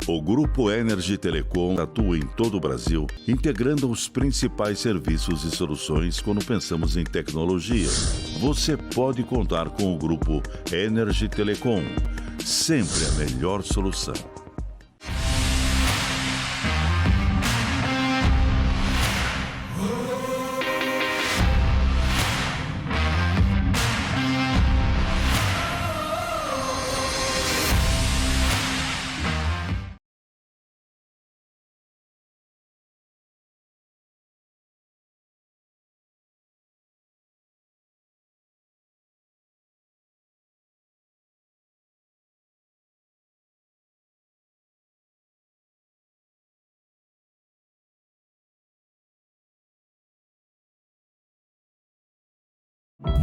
O Grupo Energy Telecom atua em todo o Brasil, integrando os principais serviços e soluções quando pensamos em tecnologia. Você pode contar com o Grupo Energy Telecom, sempre a melhor solução.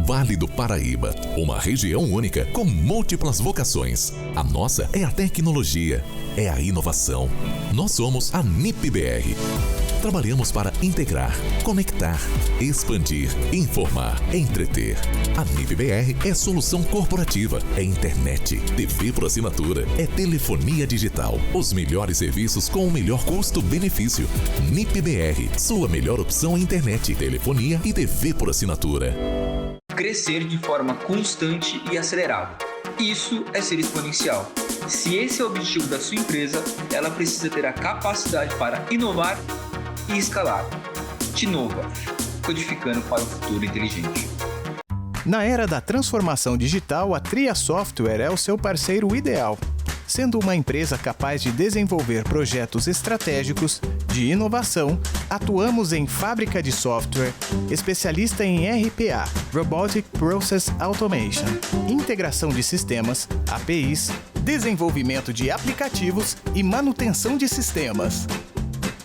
Vale do Paraíba, uma região única com múltiplas vocações. A nossa é a tecnologia, é a inovação. Nós somos a NIP-BR. Trabalhamos para integrar, conectar, expandir, informar, entreter. A NIP-BR é solução corporativa, é internet, TV por assinatura, é telefonia digital. Os melhores serviços com o melhor custo-benefício. NIP-BR, sua melhor opção em internet, telefonia e TV por assinatura. Crescer de forma constante e acelerada. Isso é ser exponencial. Se esse é o objetivo da sua empresa, ela precisa ter a capacidade para inovar e escalar. Tinova, codificando para o futuro inteligente. Na era da transformação digital, a Tria Software é o seu parceiro ideal. Sendo uma empresa capaz de desenvolver projetos estratégicos de inovação, atuamos em fábrica de software, especialista em RPA, Robotic Process Automation, integração de sistemas, APIs, desenvolvimento de aplicativos e manutenção de sistemas.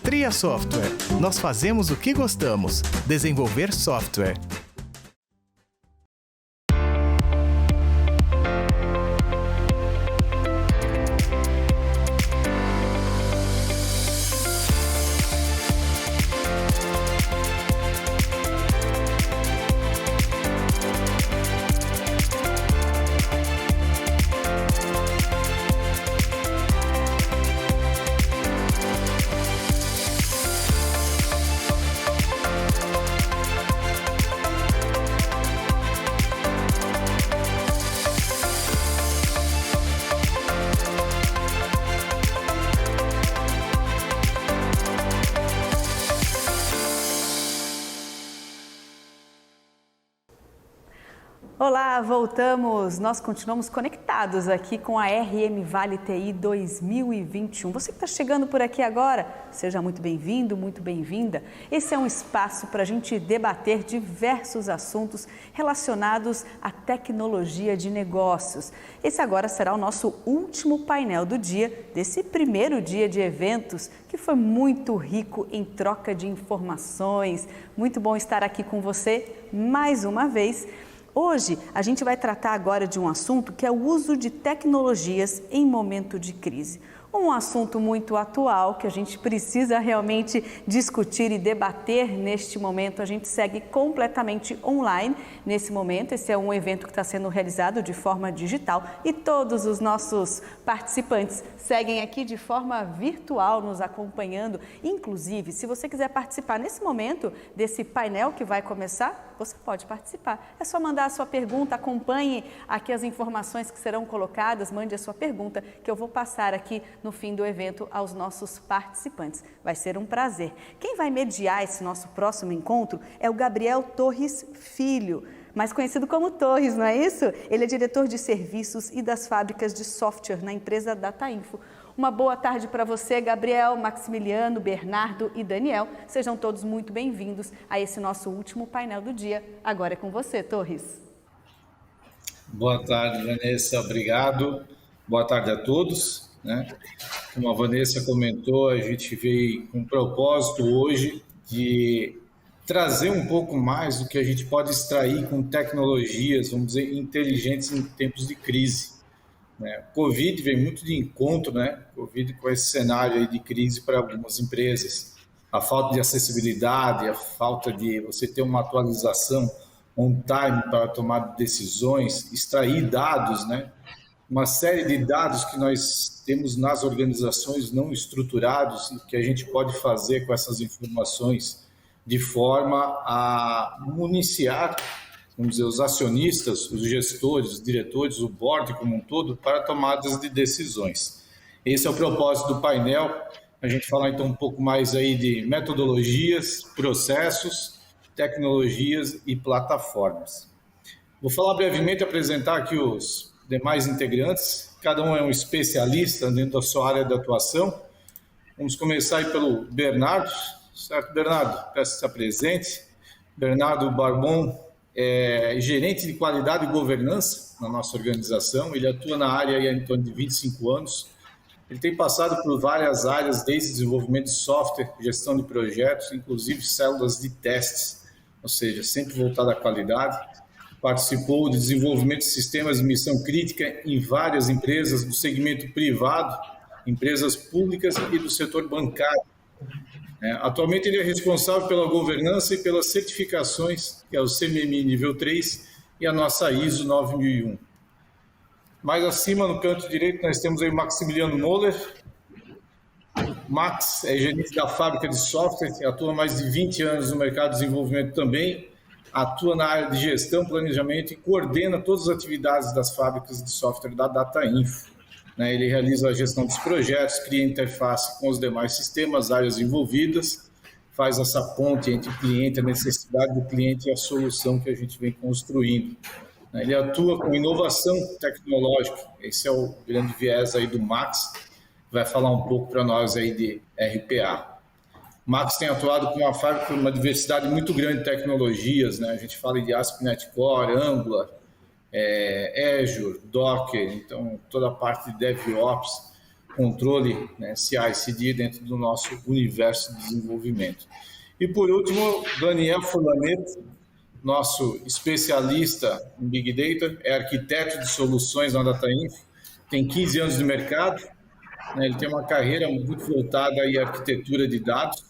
Tria Software. Nós fazemos o que gostamos: desenvolver software. Olá, voltamos. Nós continuamos conectados aqui com a RM Vale TI 2021. Você que está chegando por aqui agora, seja muito bem-vindo, muito bem-vinda. Esse é um espaço para a gente debater diversos assuntos relacionados à tecnologia de negócios. Esse agora será o nosso último painel do dia, desse primeiro dia de eventos, que foi muito rico em troca de informações. Muito bom estar aqui com você mais uma vez. Hoje, a gente vai tratar agora de um assunto que é o uso de tecnologias em momento de crise. Um assunto muito atual que a gente precisa realmente discutir e debater neste momento. A gente segue completamente online nesse momento. Esse é um evento que está sendo realizado de forma digital e todos os nossos participantes seguem aqui de forma virtual nos acompanhando. Inclusive, se você quiser participar nesse momento desse painel que vai começar, você pode participar. É só mandar a sua pergunta, acompanhe aqui as informações que serão colocadas, mande a sua pergunta que eu vou passar aqui no fim do evento aos nossos participantes. Vai ser um prazer. Quem vai mediar esse nosso próximo encontro é o Gabriel Torres Filho, mais conhecido como Torres, não é isso? Ele é diretor de serviços e das fábricas de software na empresa Datainfo. Uma boa tarde para você, Gabriel, Maximiliano, Bernardo e Daniel. Sejam todos muito bem-vindos a esse nosso último painel do dia. Agora é com você, Torres. Boa tarde, Vanessa. Obrigado. Boa tarde a todos. Como a Vanessa comentou, a gente veio com um propósito hoje de trazer um pouco mais do que a gente pode extrair com tecnologias, vamos dizer, inteligentes em tempos de crise. O Covid vem muito de encontro, Covid com esse cenário aí de crise para algumas empresas. A falta de acessibilidade, a falta de você ter uma atualização on time para tomar decisões, extrair dados, uma série de dados que nós temos nas organizações não estruturados e que a gente pode fazer com essas informações de forma a municiar, vamos dizer, os acionistas, os gestores, os diretores, o board como um todo, para tomadas de decisões. Esse é o propósito do painel. A gente falar então um pouco mais aí de metodologias, processos, tecnologias e plataformas. Vou falar brevemente, apresentar aqui os demais integrantes. Cada um é um especialista dentro da sua área de atuação. Vamos começar aí pelo Bernardo. Certo, Bernardo? Peço que se apresente. Bernardo Barbon é gerente de qualidade e governança na nossa organização. Ele atua na área há em torno de 25 anos. Ele tem passado por várias áreas, desde desenvolvimento de software, gestão de projetos, inclusive células de testes, ou seja, sempre voltado à qualidade. Participou de desenvolvimento de sistemas de missão crítica em várias empresas do segmento privado, empresas públicas e do setor bancário. Atualmente ele é responsável pela governança e pelas certificações, que é o CMMI nível 3 e a nossa ISO 9001. Mais acima, no canto direito, nós temos aí o Maximiliano Moller. Max é gerente da fábrica de software, atua mais de 20 anos no mercado de desenvolvimento também, atua na área de gestão, planejamento e coordena todas as atividades das fábricas de software da Datainfo. Ele realiza a gestão dos projetos, cria interface com os demais sistemas, áreas envolvidas, faz essa ponte entre o cliente, a necessidade do cliente e a solução que a gente vem construindo. Ele atua com inovação tecnológica, esse é o grande viés aí do Max, vai falar um pouco para nós aí de RPA. O Max tem atuado com uma fábrica com uma diversidade muito grande de tecnologias, A gente fala de ASP.NET Core, Angular, Azure, Docker, então toda a parte de DevOps, controle, CI/CD dentro do nosso universo de desenvolvimento. E por último, Daniel Fulaneto, nosso especialista em Big Data, é arquiteto de soluções na Datainfo, tem 15 anos de mercado, ele tem uma carreira muito voltada à arquitetura de dados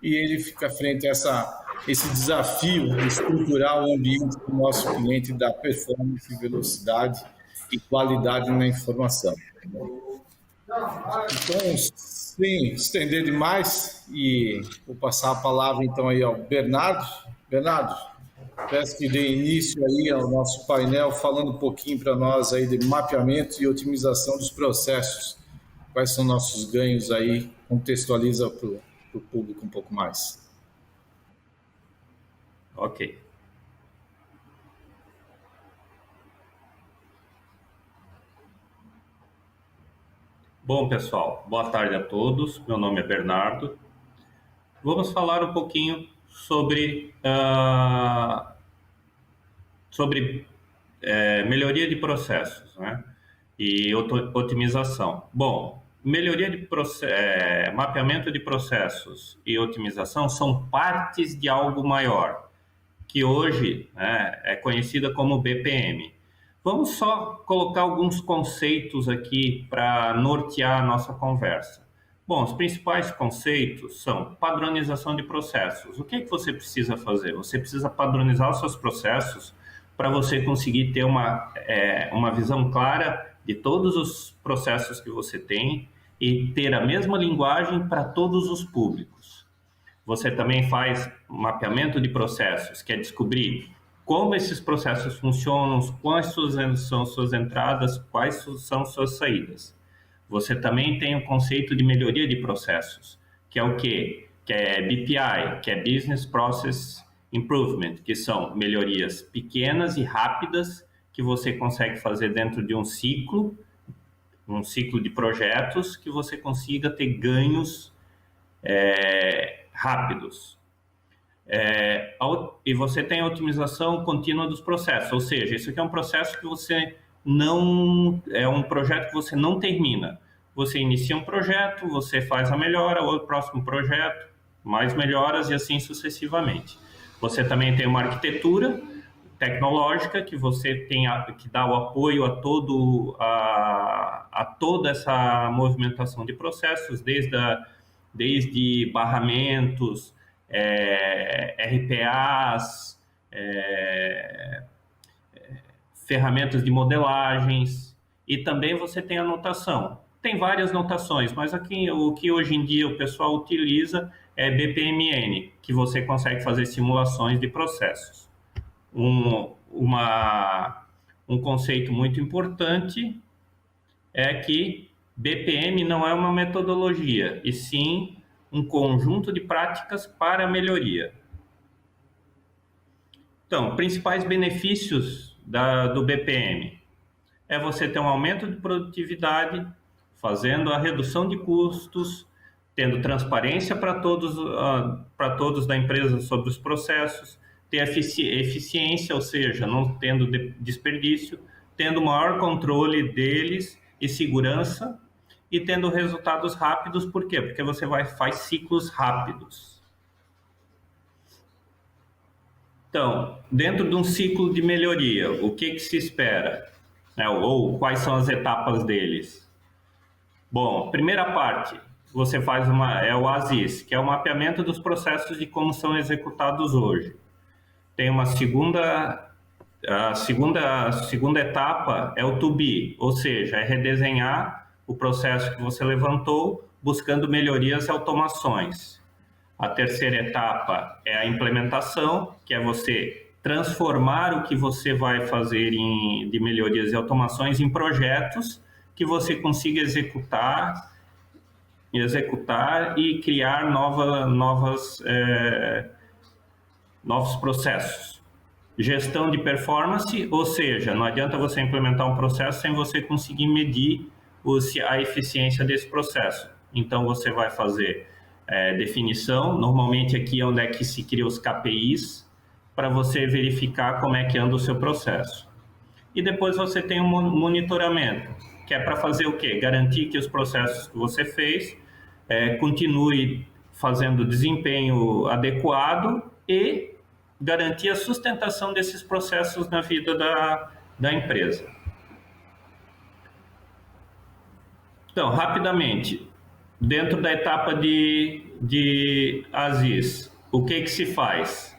e ele fica à frente a esse desafio de estruturar o ambiente do nosso cliente, da performance, velocidade e qualidade na informação. Então, sem estender demais, e vou passar a palavra então aí ao Bernardo. Bernardo, peço que dê início aí ao nosso painel, falando um pouquinho para nós aí de mapeamento e otimização dos processos. Quais são nossos ganhos aí? Contextualiza para o público um pouco mais. Ok. Bom, pessoal, boa tarde a todos. Meu nome é Bernardo. Vamos falar um pouquinho sobre melhoria de processos, e otimização. Bom, melhoria de mapeamento de processos e otimização são partes de algo maior, que hoje é conhecida como BPM. Vamos só colocar alguns conceitos aqui para nortear a nossa conversa. Bom, os principais conceitos são padronização de processos. O que é que você precisa fazer? Você precisa padronizar os seus processos para você conseguir ter uma visão clara de todos os processos que você tem e ter a mesma linguagem para todos os públicos. Você também faz mapeamento de processos, que é descobrir como esses processos funcionam, quais são suas entradas, quais são suas saídas. Você também tem o conceito de melhoria de processos, que é o quê? Que é BPI, que é Business Process Improvement, que são melhorias pequenas e rápidas que você consegue fazer dentro de um ciclo de projetos, que você consiga ter ganhos rápidos. E você tem a otimização contínua dos processos, ou seja, isso aqui é um processo que você não... é um projeto que você não termina. Você inicia um projeto, você faz a melhora, o próximo projeto, mais melhoras e assim sucessivamente. Você também tem uma arquitetura tecnológica que você tem que dá o apoio a toda essa movimentação de processos, desde barramentos, RPAs, ferramentas de modelagens e também você tem a notação. Tem várias notações, mas aqui o que hoje em dia o pessoal utiliza é BPMN, que você consegue fazer simulações de processos. Um conceito muito importante é que BPM não é uma metodologia, e sim um conjunto de práticas para melhoria. Então, principais benefícios do BPM é você ter um aumento de produtividade, fazendo a redução de custos, tendo transparência para todos da empresa sobre os processos, ter eficiência, ou seja, não tendo desperdício, tendo maior controle deles e segurança, e tendo resultados rápidos. Por quê? Porque você faz ciclos rápidos. Então, dentro de um ciclo de melhoria, o que se espera? Ou quais são as etapas deles? Bom, primeira parte, você faz o ASIS, que é o mapeamento dos processos de como são executados hoje. Tem uma a segunda etapa é o to be, ou seja, é redesenhar o processo que você levantou, buscando melhorias e automações. A terceira etapa é a implementação, que é você transformar o que você vai fazer de melhorias e automações em projetos que você consiga executar e criar novos processos. Gestão de performance, ou seja, não adianta você implementar um processo sem você conseguir medir a eficiência desse processo. Então, você vai fazer definição, normalmente aqui é onde é que se cria os KPIs, para você verificar como é que anda o seu processo. E depois você tem um monitoramento, que é para fazer o quê? Garantir que os processos que você fez continue fazendo desempenho adequado e garantir a sustentação desses processos na vida da empresa. Então, rapidamente, dentro da etapa de ASIS, o que se faz?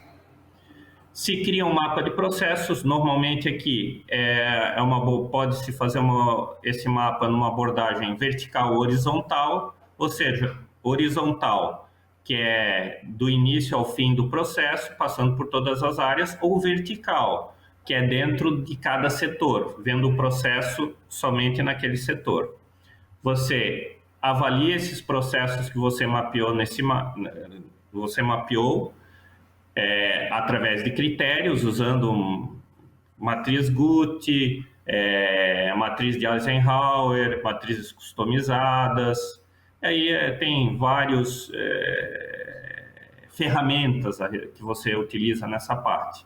Se cria um mapa de processos, normalmente aqui pode-se fazer esse mapa numa abordagem vertical ou horizontal, ou seja, horizontal, que é do início ao fim do processo, passando por todas as áreas, ou vertical, que é dentro de cada setor, vendo o processo somente naquele setor. Você avalia esses processos que você mapeou através de critérios, usando matriz Guth, matriz de Eisenhower, matrizes customizadas. Aí tem várias ferramentas que você utiliza nessa parte.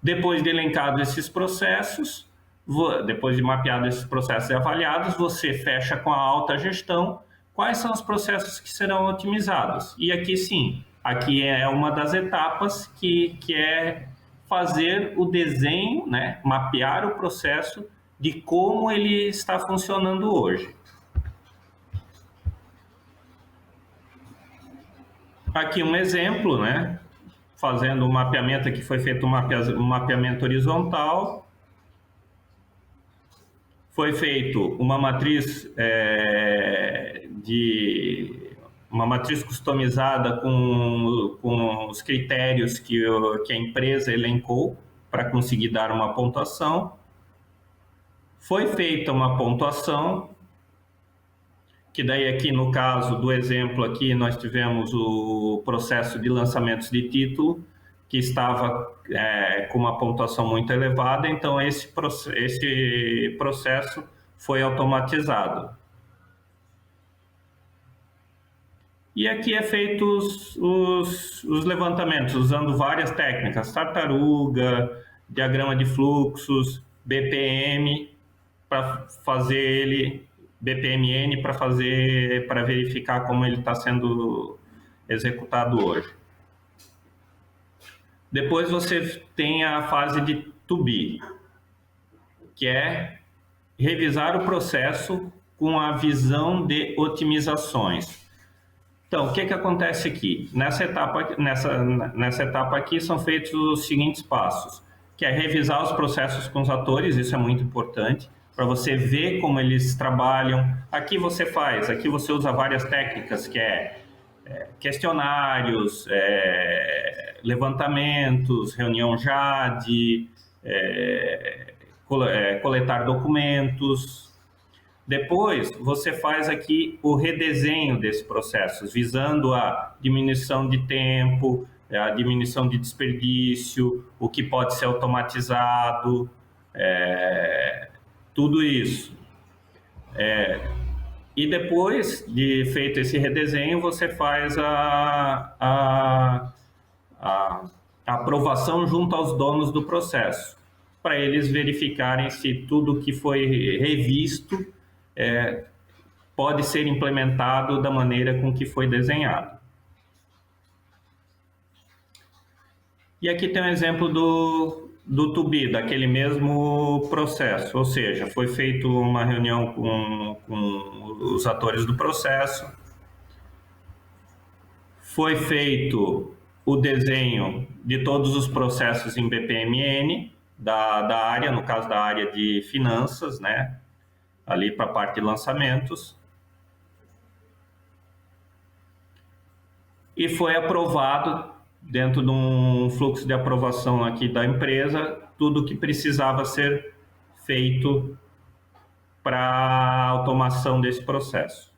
Depois de elencados esses processos, depois de mapeado esses processos e avaliados, você fecha com a alta gestão quais são os processos que serão otimizados. E aqui sim, aqui é uma das etapas que é fazer o desenho, né, mapear o processo de como ele está funcionando hoje. Aqui um exemplo, né, fazendo um mapeamento, aqui foi feito um mapeamento horizontal. Foi feito uma matriz customizada com os critérios que a empresa elencou para conseguir dar uma pontuação. Foi feita uma pontuação, que daí aqui no caso do exemplo aqui nós tivemos o processo de lançamentos de título, que estava com uma pontuação muito elevada, então esse processo foi automatizado. E aqui é feito os levantamentos, usando várias técnicas, tartaruga, diagrama de fluxos, BPM, para fazer BPMN, para verificar como ele está sendo executado hoje. Depois você tem a fase de to be, que é revisar o processo com a visão de otimizações. Então, o que acontece aqui? Nessa etapa aqui são feitos os seguintes passos, que é revisar os processos com os atores, isso é muito importante, para você ver como eles trabalham. Aqui você usa várias técnicas, que é questionários, levantamentos, reunião JAD, coletar documentos. Depois, você faz aqui o redesenho desses processos, visando a diminuição de tempo, a diminuição de desperdício, o que pode ser automatizado, tudo isso. E depois de feito esse redesenho, você faz a aprovação junto aos donos do processo, para eles verificarem se tudo que foi revisto pode ser implementado da maneira com que foi desenhado. E aqui tem um exemplo do To Be, daquele mesmo processo, ou seja, foi feita uma reunião com os atores do processo, foi feito o desenho de todos os processos em BPMN da área, no caso da área de finanças, né? Ali para a parte de lançamentos. E foi aprovado, dentro de um fluxo de aprovação aqui da empresa, tudo o que precisava ser feito para a automação desse processo.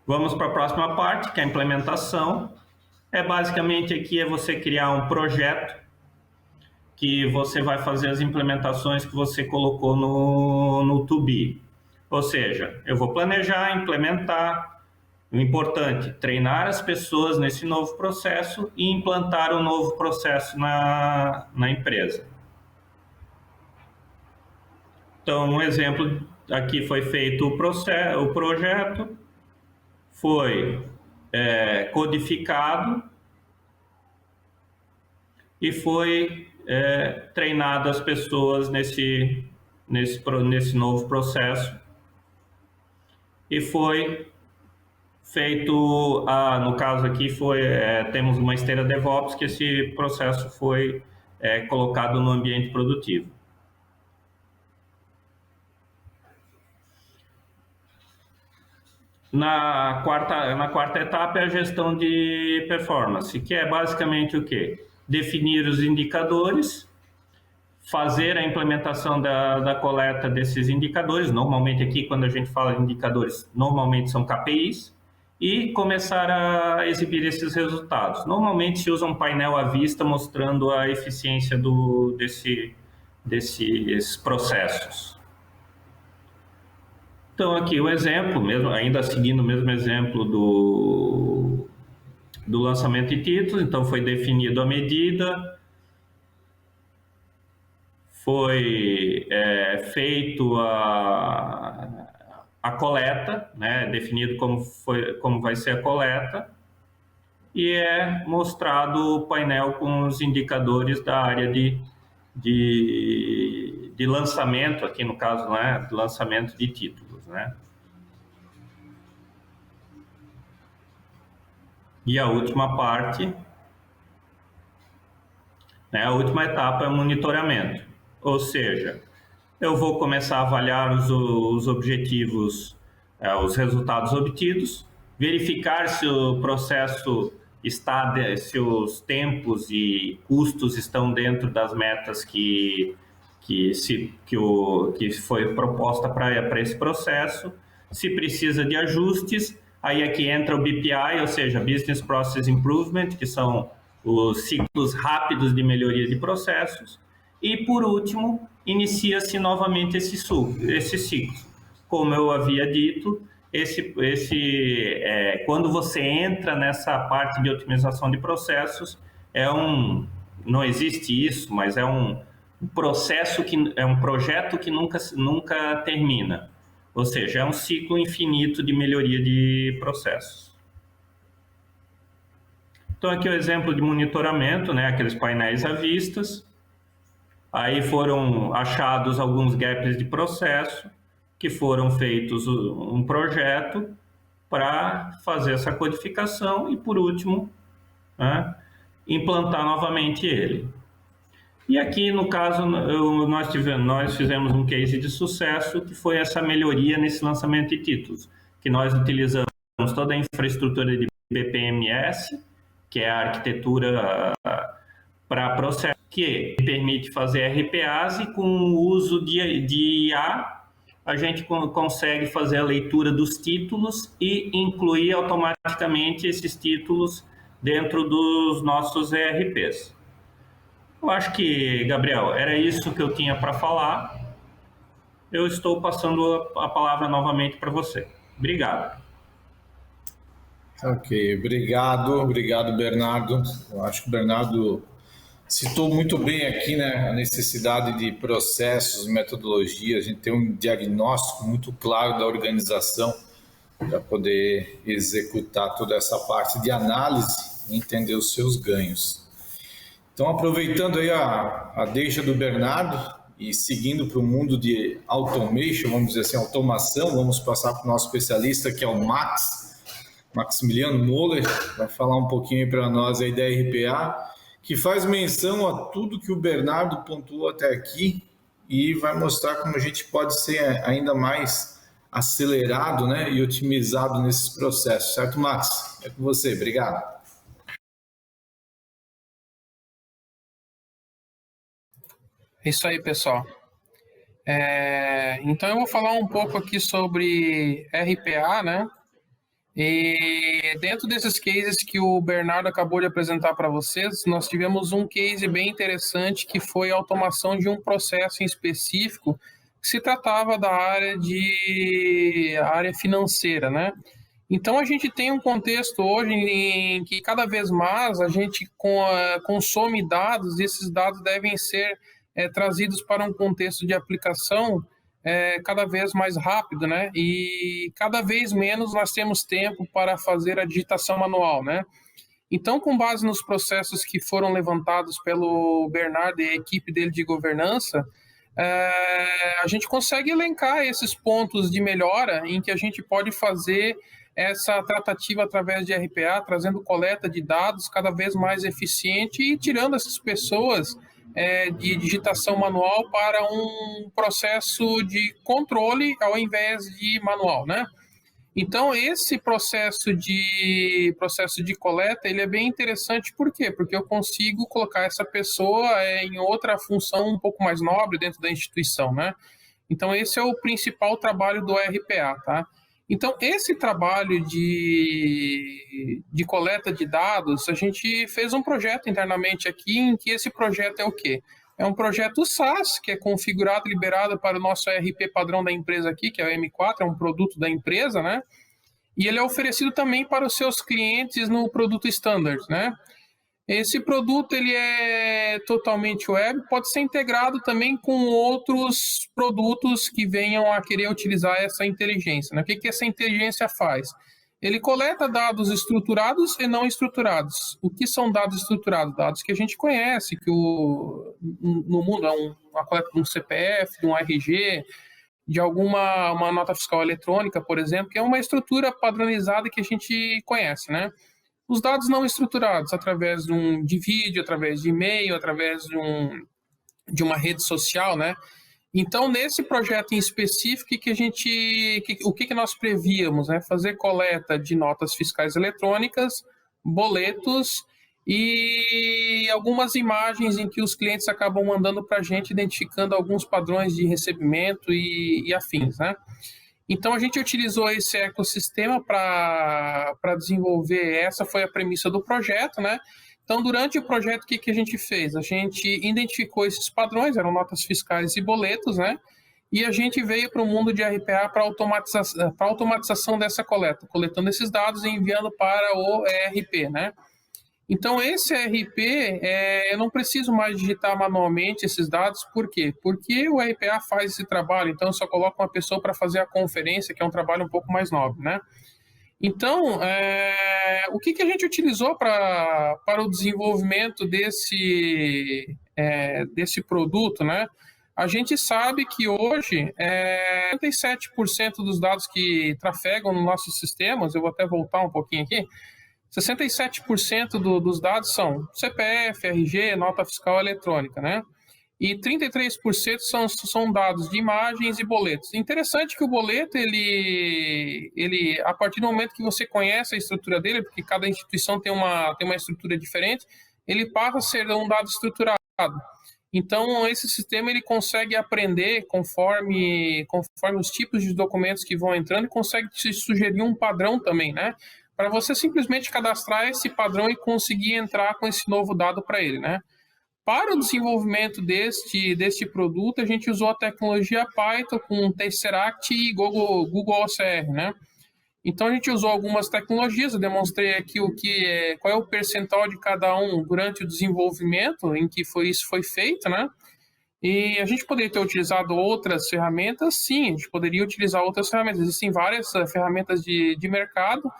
Vamos para a próxima parte, que é a implementação. Basicamente aqui você criar um projeto que você vai fazer as implementações que você colocou no To Be. Ou seja, eu vou planejar, implementar. O importante, treinar as pessoas nesse novo processo e implantar um novo processo na empresa. Então, um exemplo, aqui foi feito o projeto, foi codificado e foi treinado as pessoas nesse novo processo e foi feito, no caso aqui temos uma esteira DevOps, que esse processo foi colocado no ambiente produtivo. Na quarta etapa é a gestão de performance, que é basicamente o quê? Definir os indicadores, fazer a implementação da coleta desses indicadores. Normalmente aqui, quando a gente fala de indicadores, normalmente são KPIs, e começar a exibir esses resultados. Normalmente se usa um painel à vista mostrando a eficiência desses processos. Então aqui o exemplo, ainda seguindo o mesmo exemplo do lançamento de títulos. Então foi definido a medida, foi feito a coleta, né, definido como vai ser a coleta, e mostrado o painel com os indicadores da área de lançamento, aqui no caso, né, de lançamento de títulos, né. E a última parte, né, a última etapa é o monitoramento, ou seja, eu vou começar a avaliar os objetivos, os resultados obtidos, verificar se o processo se os tempos e custos estão dentro das metas que foi proposta para esse processo, se precisa de ajustes, aí aqui entra o BPI, ou seja, Business Process Improvement, que são os ciclos rápidos de melhoria de processos, e por último, inicia-se novamente esse ciclo. Como eu havia dito, quando você entra nessa parte de otimização de processos, não existe isso, mas é um processo um projeto que nunca termina. Ou seja, é um ciclo infinito de melhoria de processos. Então aqui é o exemplo de monitoramento, né, aqueles painéis à vista. Aí foram achados alguns gaps de processo, que foram feitos um projeto para fazer essa codificação e, por último, né, implantar novamente ele. E aqui, no caso, nós fizemos um case de sucesso, que foi essa melhoria nesse lançamento de títulos, que nós utilizamos toda a infraestrutura de BPMS, que é a arquitetura para processo, que permite fazer RPAs, e com o uso de IA, a gente consegue fazer a leitura dos títulos e incluir automaticamente esses títulos dentro dos nossos ERPs. Eu acho que, Gabriel, era isso que eu tinha para falar. Eu estou passando a palavra novamente para você. Obrigado. Ok, obrigado, Bernardo. Eu acho que o Bernardo citou muito bem aqui, né, a necessidade de processos, metodologias. A gente tem um diagnóstico muito claro da organização para poder executar toda essa parte de análise e entender os seus ganhos. Então, aproveitando aí a deixa do Bernardo e seguindo para o mundo de automation, vamos dizer assim, automação, vamos passar para o nosso especialista, que é o Maximiliano Moller, vai falar um pouquinho para nós aí da RPA, que faz menção a tudo que o Bernardo pontuou até aqui e vai mostrar como a gente pode ser ainda mais acelerado, né, e otimizado nesses processos. Certo, Max? É com você. Obrigado. É isso aí, pessoal. Então eu vou falar um pouco aqui sobre RPA, né? E dentro desses cases que o Bernardo acabou de apresentar para vocês, nós tivemos um case bem interessante, que foi a automação de um processo em específico, que se tratava da área financeira, né? Então a gente tem um contexto hoje em que cada vez mais a gente consome dados, e esses dados devem ser trazidos para um contexto de aplicação cada vez mais rápido, né? E cada vez menos nós temos tempo para fazer a digitação manual, né? Então, com base nos processos que foram levantados pelo Bernardo e a equipe dele de governança, a gente consegue elencar esses pontos de melhora em que a gente pode fazer essa tratativa através de RPA, trazendo coleta de dados cada vez mais eficiente e tirando essas pessoas de digitação manual para um processo de controle ao invés de manual, né? Então, esse processo de coleta, ele é bem interessante. Por quê? Porque eu consigo colocar essa pessoa em outra função um pouco mais nobre dentro da instituição, né? Então, esse é o principal trabalho do RPA, tá? Então, esse trabalho de coleta de dados, a gente fez um projeto internamente aqui, em que esse projeto é o quê? É um projeto SaaS, que é configurado e liberado para o nosso ERP padrão da empresa aqui, que é o M4, é um produto da empresa, né? E ele é oferecido também para os seus clientes no produto Standard, né? Esse produto, ele é totalmente web, pode ser integrado também com outros produtos que venham a querer utilizar essa inteligência, né? O que essa inteligência faz? Ele coleta dados estruturados e não estruturados. O que são dados estruturados? Dados que a gente conhece, que no mundo é uma coleta de um CPF, de um RG, de uma nota fiscal eletrônica, por exemplo, que é uma estrutura padronizada que a gente conhece, né? Os dados não estruturados, através de vídeo, através de e-mail, através de uma rede social, né? Então, nesse projeto em específico, o que nós prevíamos, né? Fazer coleta de notas fiscais eletrônicas, boletos e algumas imagens em que os clientes acabam mandando para a gente, identificando alguns padrões de recebimento e afins, né? Então, a gente utilizou esse ecossistema para desenvolver, essa foi a premissa do projeto, né? Então, durante o projeto, o que a gente fez? A gente identificou esses padrões, eram notas fiscais e boletos, né? E a gente veio para o mundo de RPA para automatização dessa coleta, coletando esses dados e enviando para o ERP, né? Então, esse ERP, eu não preciso mais digitar manualmente esses dados. Por quê? Porque o RPA faz esse trabalho, então eu só coloco uma pessoa para fazer a conferência, que é um trabalho um pouco mais nobre, né? Então, o que a gente utilizou para o desenvolvimento desse produto, né? A gente sabe que hoje, 97% dos dados que trafegam nos nossos sistemas, eu vou até voltar um pouquinho aqui, 67% dos dados são CPF, RG, nota fiscal eletrônica, né? e 33% são dados de imagens e boletos. Interessante que o boleto, ele, a partir do momento que você conhece a estrutura dele, porque cada instituição tem uma estrutura diferente, ele passa a ser um dado estruturado. Então, esse sistema ele consegue aprender conforme os tipos de documentos que vão entrando e consegue te sugerir um padrão também, né? Para você simplesmente cadastrar esse padrão e conseguir entrar com esse novo dado para ele, né? Para o desenvolvimento deste produto, a gente usou a tecnologia Python com Tesseract e Google OCR, né? Então, a gente usou algumas tecnologias, eu demonstrei aqui qual é o percentual de cada um durante o desenvolvimento em que isso foi feito, né? E a gente poderia ter utilizado outras ferramentas, sim, a gente poderia utilizar outras ferramentas. Existem várias ferramentas de mercado,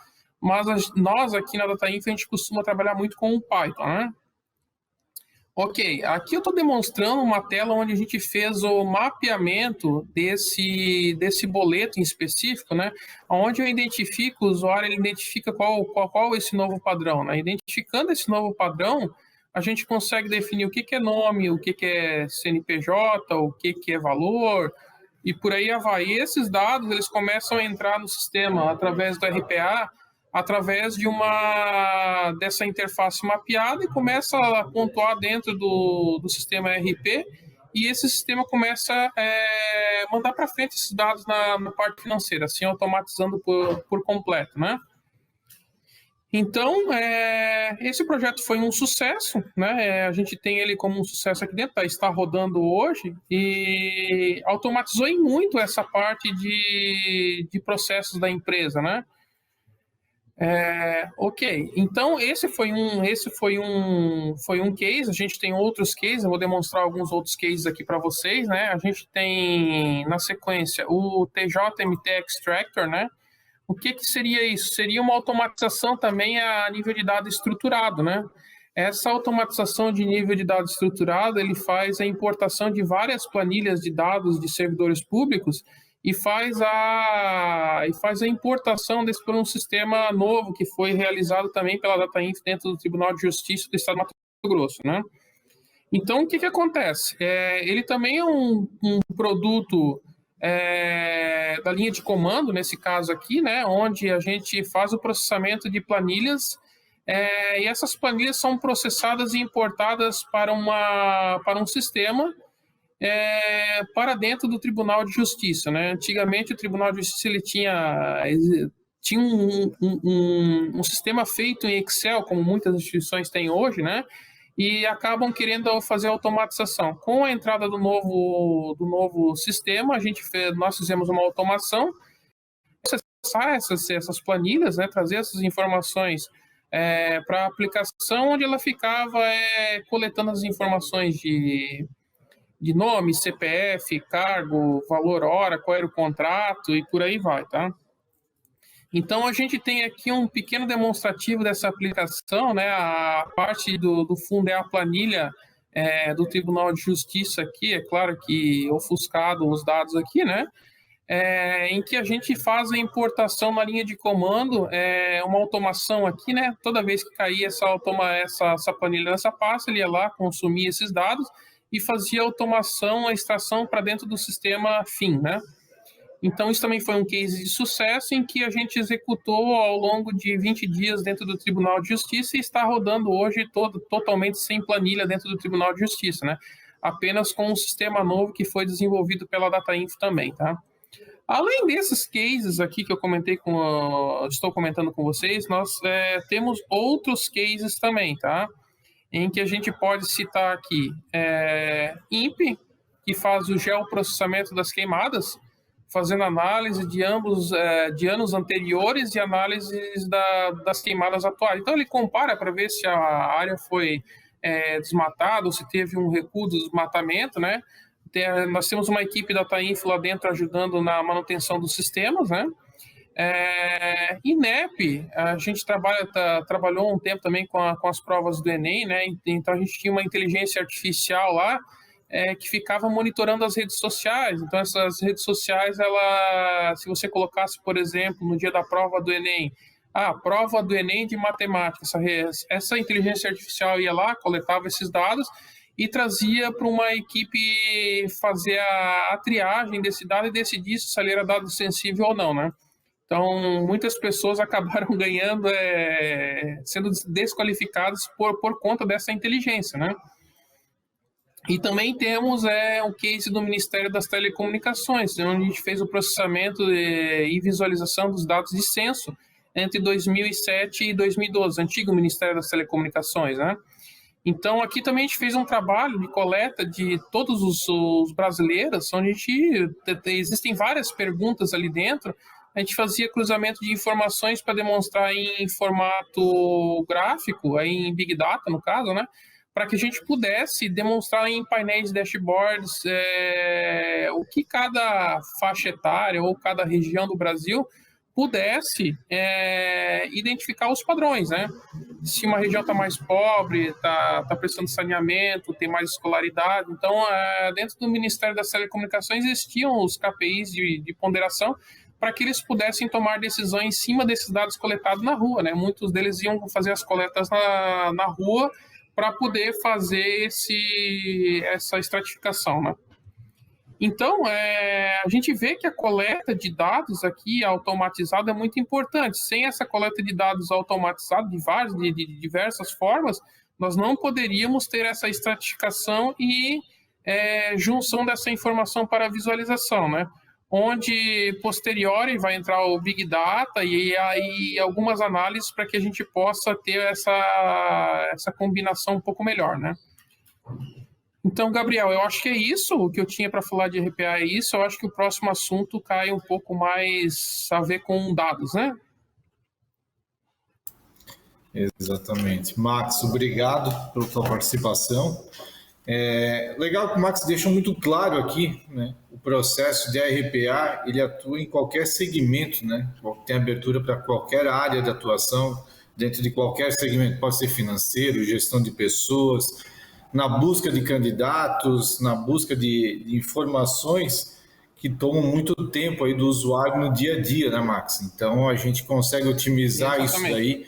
mas nós aqui na DataInfo a gente costuma trabalhar muito com o Python, né? Ok, aqui eu estou demonstrando uma tela onde a gente fez o mapeamento desse boleto em específico, né? Onde eu identifico, o usuário ele identifica qual esse novo padrão, né? Identificando esse novo padrão, a gente consegue definir o que é nome, o que é CNPJ, o que é valor, e por aí vai. E esses dados, eles começam a entrar no sistema através do RPA, através dessa interface mapeada, e começa a pontuar dentro do sistema RP, e esse sistema começa a mandar para frente esses dados na parte financeira, assim automatizando por completo, né? Então, esse projeto foi um sucesso, né? A gente tem ele como um sucesso aqui dentro, está rodando hoje, e automatizou em muito essa parte de processos da empresa, né? Ok, então esse foi um case. A gente tem outros cases, eu vou demonstrar alguns outros cases aqui para vocês, né? A gente tem na sequência o TJMT Extractor, né? O que seria isso? Seria uma automatização também a nível de dado estruturado, né? Essa automatização de nível de dado estruturado, ele faz a importação de várias planilhas de dados de servidores públicos e faz a importação desse por um sistema novo que foi realizado também pela DataInfo dentro do Tribunal de Justiça do Estado de Mato Grosso, né? Então, o que acontece? Ele também é um produto da linha de comando, nesse caso aqui, né, onde a gente faz o processamento de planilhas e essas planilhas são processadas e importadas para um sistema para dentro do Tribunal de Justiça, né? Antigamente o Tribunal de Justiça ele tinha um sistema feito em Excel, como muitas instituições têm hoje, né? E acabam querendo fazer automatização. Com a entrada do novo sistema, nós fizemos uma automação, processar essas planilhas, né? Trazer essas informações para a aplicação, onde ela ficava coletando as informações de nome, CPF, cargo, valor hora, qual era o contrato e por aí vai, tá? Então, a gente tem aqui um pequeno demonstrativo dessa aplicação, né? A parte do fundo é a planilha do Tribunal de Justiça aqui, é claro que ofuscado os dados aqui, né? Em que a gente faz a importação na linha de comando, uma automação aqui, né? Toda vez que caía essa planilha nessa pasta, ele ia lá, consumia esses dados e fazia a automação, a extração para dentro do sistema FIM, né? Então, isso também foi um case de sucesso em que a gente executou ao longo de 20 dias dentro do Tribunal de Justiça e está rodando hoje totalmente sem planilha dentro do Tribunal de Justiça, né? Apenas com um sistema novo que foi desenvolvido pela DataInfo também, tá? Além desses cases aqui que estou comentando com vocês, nós temos outros cases também, tá? Em que a gente pode citar aqui INPE, que faz o geoprocessamento das queimadas, fazendo análise de anos anteriores e análises das queimadas atuais. Então, ele compara para ver se a área foi desmatada ou se teve um recuo do desmatamento, né? Nós temos uma equipe da DataInfo lá dentro ajudando na manutenção dos sistemas, né? INEP, a gente trabalhou um tempo também com as provas do Enem, né? Então, a gente tinha uma inteligência artificial lá, que ficava monitorando as redes sociais. Então, essas redes sociais, se você colocasse, por exemplo, no dia da prova do Enem, prova do Enem de matemática, essa inteligência artificial ia lá, coletava esses dados e trazia para uma equipe fazer a triagem desse dado e decidir se ele era dado sensível ou não, né? Então, muitas pessoas acabaram ganhando, sendo desqualificadas por conta dessa inteligência, né? E também temos um case do Ministério das Telecomunicações, onde a gente fez o processamento e visualização dos dados de censo entre 2007 e 2012, antigo Ministério das Telecomunicações, né? Então, aqui também a gente fez um trabalho de coleta de todos os brasileiros, onde existem várias perguntas ali dentro. A gente fazia cruzamento de informações para demonstrar em formato gráfico, aí em Big Data, no caso, né? Para que a gente pudesse demonstrar em painéis dashboards o que cada faixa etária ou cada região do Brasil pudesse identificar os padrões, né? Se uma região está mais pobre, está precisando de saneamento, tem mais escolaridade. Então, dentro do Ministério das Telecomunicações existiam os KPIs de ponderação para que eles pudessem tomar decisões em cima desses dados coletados na rua, né? Muitos deles iam fazer as coletas na rua para poder fazer essa estratificação, né? Então, a gente vê que a coleta de dados aqui automatizada é muito importante. Sem essa coleta de dados automatizada de diversas formas, nós não poderíamos ter essa estratificação e junção dessa informação para a visualização, né? Onde, posteriori, vai entrar o Big Data e aí algumas análises para que a gente possa ter essa combinação um pouco melhor, né? Então, Gabriel, eu acho que é isso, o que eu tinha para falar de RPA é isso. Eu acho que o próximo assunto cai um pouco mais a ver com dados, né? Exatamente. Max, obrigado pela sua participação. Legal que o Max deixou muito claro aqui, né? O processo de RPA, ele atua em qualquer segmento, né? Tem abertura para qualquer área de atuação, dentro de qualquer segmento, pode ser financeiro, gestão de pessoas, na busca de candidatos, na busca de informações que tomam muito tempo aí do usuário no dia a dia, né, Max? Então, a gente consegue otimizar isso aí,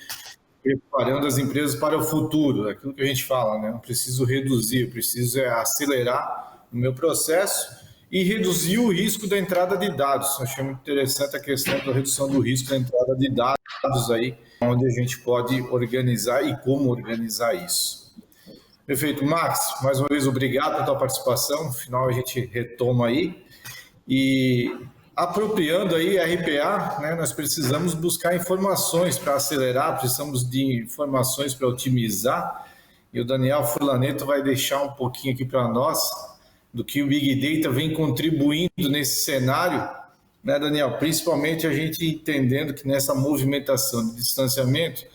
preparando as empresas para o futuro, aquilo que a gente fala, né? Eu preciso reduzir, eu preciso acelerar o meu processo e reduzir o risco da entrada de dados. Eu achei muito interessante a questão da redução do risco da entrada de dados aí, onde a gente pode organizar e como organizar isso. Perfeito. Max, mais uma vez, obrigado pela tua participação. No final, a gente retoma aí. E apropriando aí a RPA, né, nós precisamos buscar informações para acelerar, precisamos de informações para otimizar. E o Daniel Furlaneto vai deixar um pouquinho aqui para nós do que o Big Data vem contribuindo nesse cenário, né, Daniel? Principalmente a gente entendendo que nessa movimentação de distanciamento,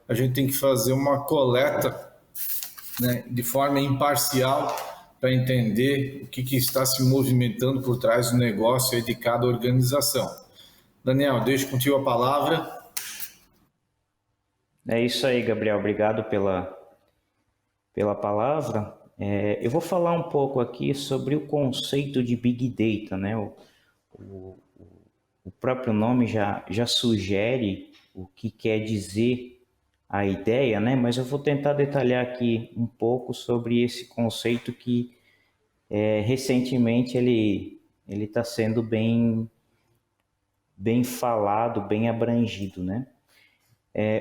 a gente tem que fazer uma coleta, né, de forma imparcial para entender o que está se movimentando por trás do negócio aí de cada organização. Daniel, deixo contigo a palavra. É isso aí, Gabriel. Obrigado pela palavra. Eu vou falar um pouco aqui sobre o conceito de Big Data, né? O próprio nome já sugere o que quer dizer a ideia, né? Mas eu vou tentar detalhar aqui um pouco sobre esse conceito que recentemente ele está sendo bem falado, bem abrangido, né?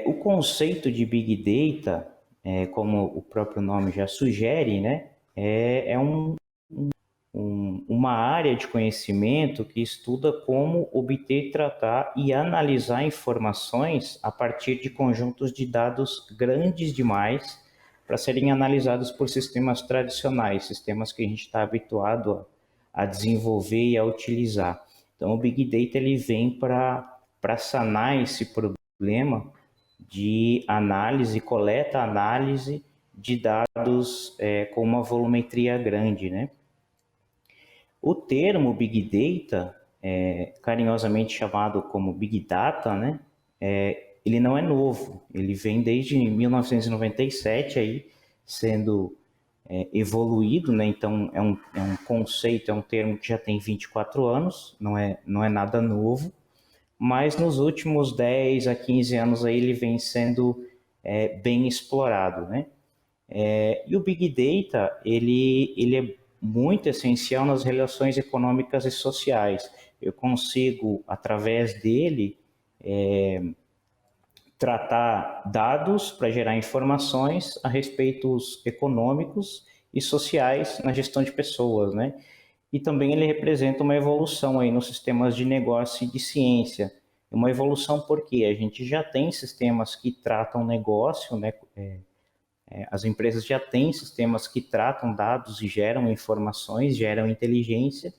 O conceito de Big Data, como o próprio nome já sugere, né? Uma área de conhecimento que estuda como obter, tratar e analisar informações a partir de conjuntos de dados grandes demais para serem analisados por sistemas tradicionais, sistemas que a gente está habituado a desenvolver e a utilizar. Então, o Big Data ele vem para sanar esse problema de análise, coleta-análise de dados com uma volumetria grande, né? O termo Big Data, carinhosamente chamado como Big Data, né, ele não é novo, ele vem desde 1997 aí, sendo evoluído, né? Então é um conceito, é um termo que já tem 24 anos, não é nada novo, mas nos últimos 10 a 15 anos aí ele vem sendo bem explorado, né? E o Big Data, ele é muito essencial nas relações econômicas e sociais. Eu consigo, através dele, tratar dados para gerar informações a respeitos econômicos e sociais na gestão de pessoas, né? E também ele representa uma evolução aí nos sistemas de negócio e de ciência. Uma evolução porque a gente já tem sistemas que tratam negócio, né? As empresas já têm sistemas que tratam dados e geram informações, geram inteligência,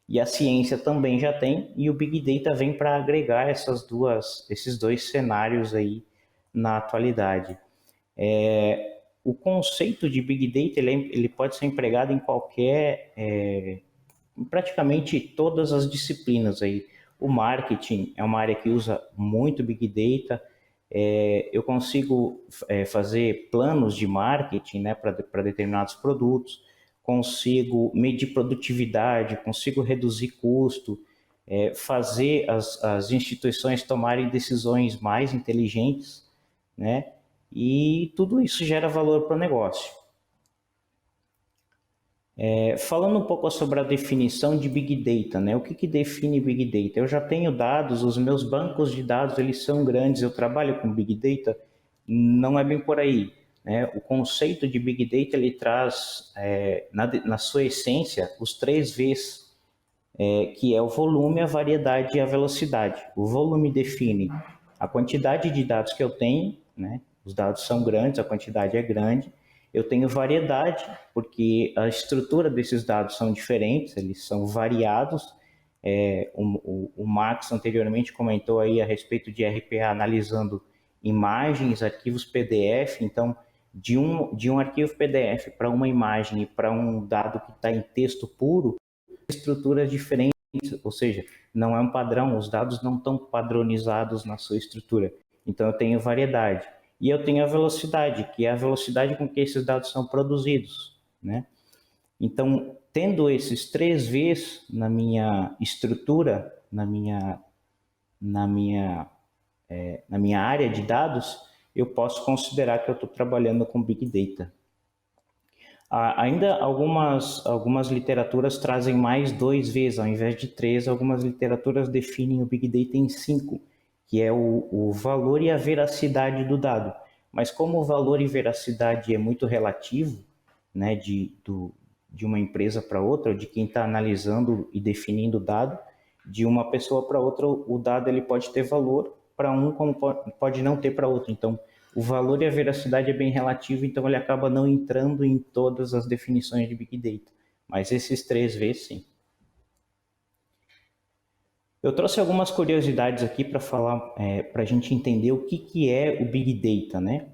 e a ciência também já tem, e o Big Data vem para agregar esses dois cenários aí na atualidade. O conceito de Big Data ele pode ser empregado em praticamente todas as disciplinas aí. O marketing é uma área que usa muito Big Data. Eu consigo fazer planos de marketing, né, para determinados produtos, consigo medir produtividade, consigo reduzir custo, fazer as instituições tomarem decisões mais inteligentes, né, e tudo isso gera valor para o negócio. Falando um pouco sobre a definição de Big Data, né? O que define Big Data? Eu já tenho dados, os meus bancos de dados eles são grandes, eu trabalho com Big Data, não é bem por aí, né? O conceito de Big Data ele traz na sua essência os 3 Vs, que é o volume, a variedade e a velocidade. O volume define a quantidade de dados que eu tenho, né? Os dados são grandes, a quantidade é grande. Eu tenho variedade, porque a estrutura desses dados são diferentes, eles são variados. O Max anteriormente comentou aí a respeito de RPA analisando imagens, arquivos PDF. Então, de um arquivo PDF para uma imagem e para um dado que está em texto puro, estruturas diferentes, ou seja, não é um padrão, os dados não estão padronizados na sua estrutura. Então, eu tenho variedade. E eu tenho a velocidade, que é a velocidade com que esses dados são produzidos, né? Então, tendo esses 3 Vs na minha estrutura, na minha área de dados, eu posso considerar que eu estou trabalhando com Big Data. Ainda algumas literaturas trazem mais 2 Vs, ao invés de 3, algumas literaturas definem o Big Data em 5, que é o valor e a veracidade do dado. Mas como o valor e veracidade é muito relativo, né, de uma empresa para outra, de quem está analisando e definindo o dado, de uma pessoa para outra, o dado ele pode ter valor para um, como pode não ter para outro. Então, o valor e a veracidade é bem relativo, então ele acaba não entrando em todas as definições de Big Data. Mas esses 3 Vs, sim. Eu trouxe algumas curiosidades aqui para falar, para a gente entender o que é o Big Data, né?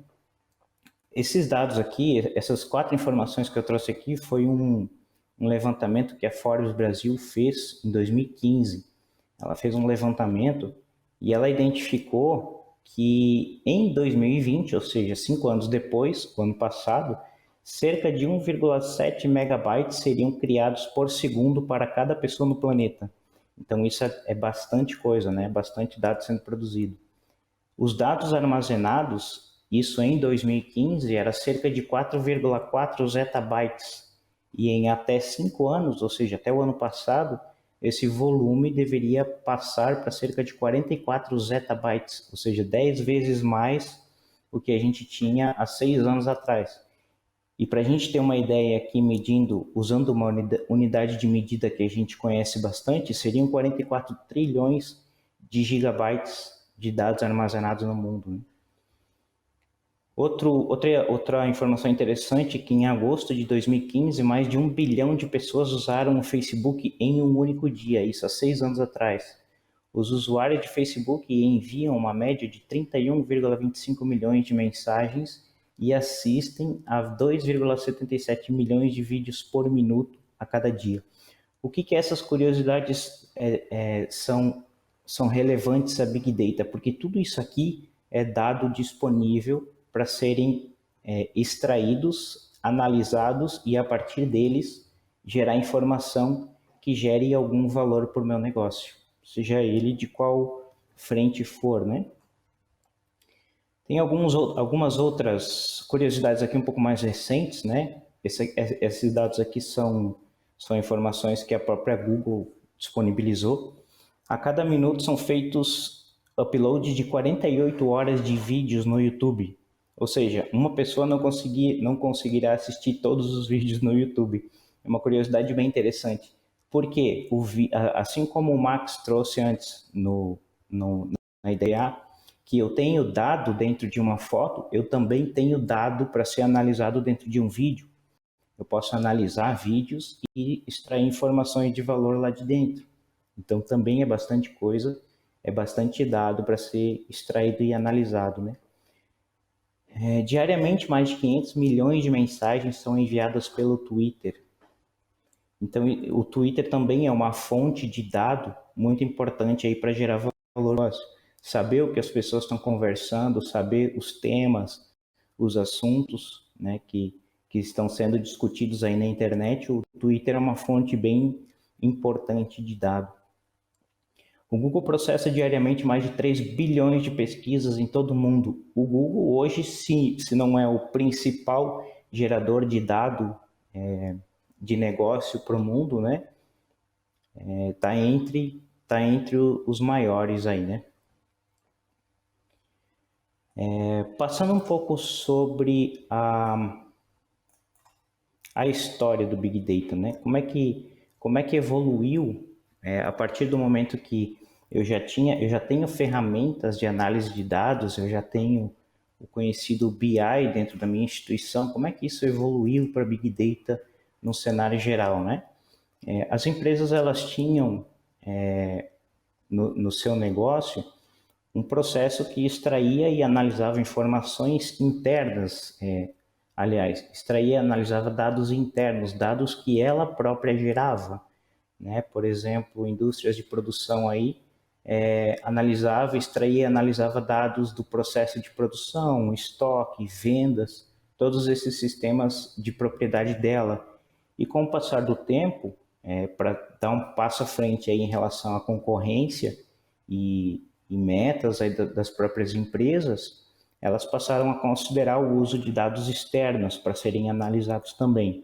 Esses dados aqui, essas 4 informações que eu trouxe aqui, foi um levantamento que a Forbes Brasil fez em 2015. Ela fez um levantamento e ela identificou que em 2020, ou seja, 5 anos depois, o ano passado, cerca de 1,7 megabytes seriam criados por segundo para cada pessoa no planeta. Então, isso é bastante coisa, né? Bastante dado sendo produzido. Os dados armazenados, isso em 2015, era cerca de 4,4 zettabytes. E em até 5 anos, ou seja, até o ano passado, esse volume deveria passar para cerca de 44 zettabytes, ou seja, 10 vezes mais do que a gente tinha há 6 anos atrás. E para a gente ter uma ideia aqui, usando uma unidade de medida que a gente conhece bastante, seriam 44 trilhões de gigabytes de dados armazenados no mundo, né? Outra informação interessante é que em agosto de 2015, mais de 1 bilhão de pessoas usaram o Facebook em um único dia, isso há 6 anos atrás. Os usuários de Facebook enviam uma média de 31,25 milhões de mensagens e assistem a 2,77 milhões de vídeos por minuto a cada dia. O que essas curiosidades são relevantes a Big Data? Porque tudo isso aqui é dado disponível para serem extraídos, analisados e a partir deles gerar informação que gere algum valor para o meu negócio, seja ele de qual frente for, né? Tem algumas outras curiosidades aqui um pouco mais recentes, né? Esses dados aqui são informações que a própria Google disponibilizou. A cada minuto são feitos upload de 48 horas de vídeos no YouTube. Ou seja, uma pessoa não conseguirá assistir todos os vídeos no YouTube. É uma curiosidade bem interessante. Porque, assim como o Max trouxe antes na IDEA, que eu tenho dado dentro de uma foto, eu também tenho dado para ser analisado dentro de um vídeo. Eu posso analisar vídeos e extrair informações de valor lá de dentro. Então, também é bastante coisa, é bastante dado para ser extraído e analisado, né? Diariamente, mais de 500 milhões de mensagens são enviadas pelo Twitter. Então, o Twitter também é uma fonte de dado muito importante aí para gerar valor. Saber o que as pessoas estão conversando, saber os temas, os assuntos, né, que estão sendo discutidos aí na internet. O Twitter é uma fonte bem importante de dado. O Google processa diariamente mais de 3 bilhões de pesquisas em todo o mundo. O Google hoje, se não é o principal gerador de dado de negócio para o mundo, né? Tá entre os maiores aí, né? Passando um pouco sobre a história do Big Data, né? Como é que evoluiu a partir do momento que eu já tenho ferramentas de análise de dados, eu já tenho o conhecido BI dentro da minha instituição. Como é que isso evoluiu para Big Data no cenário geral, né? As empresas, elas tinham no seu negócio um processo que extraía e analisava informações internas, extraía e analisava dados internos, dados que ela própria gerava, né? Por exemplo, indústrias de produção aí, extraía e analisava dados do processo de produção, estoque, vendas, todos esses sistemas de propriedade dela. E com o passar do tempo, para dar um passo à frente aí em relação à concorrência e metas aí das próprias empresas, elas passaram a considerar o uso de dados externos para serem analisados também.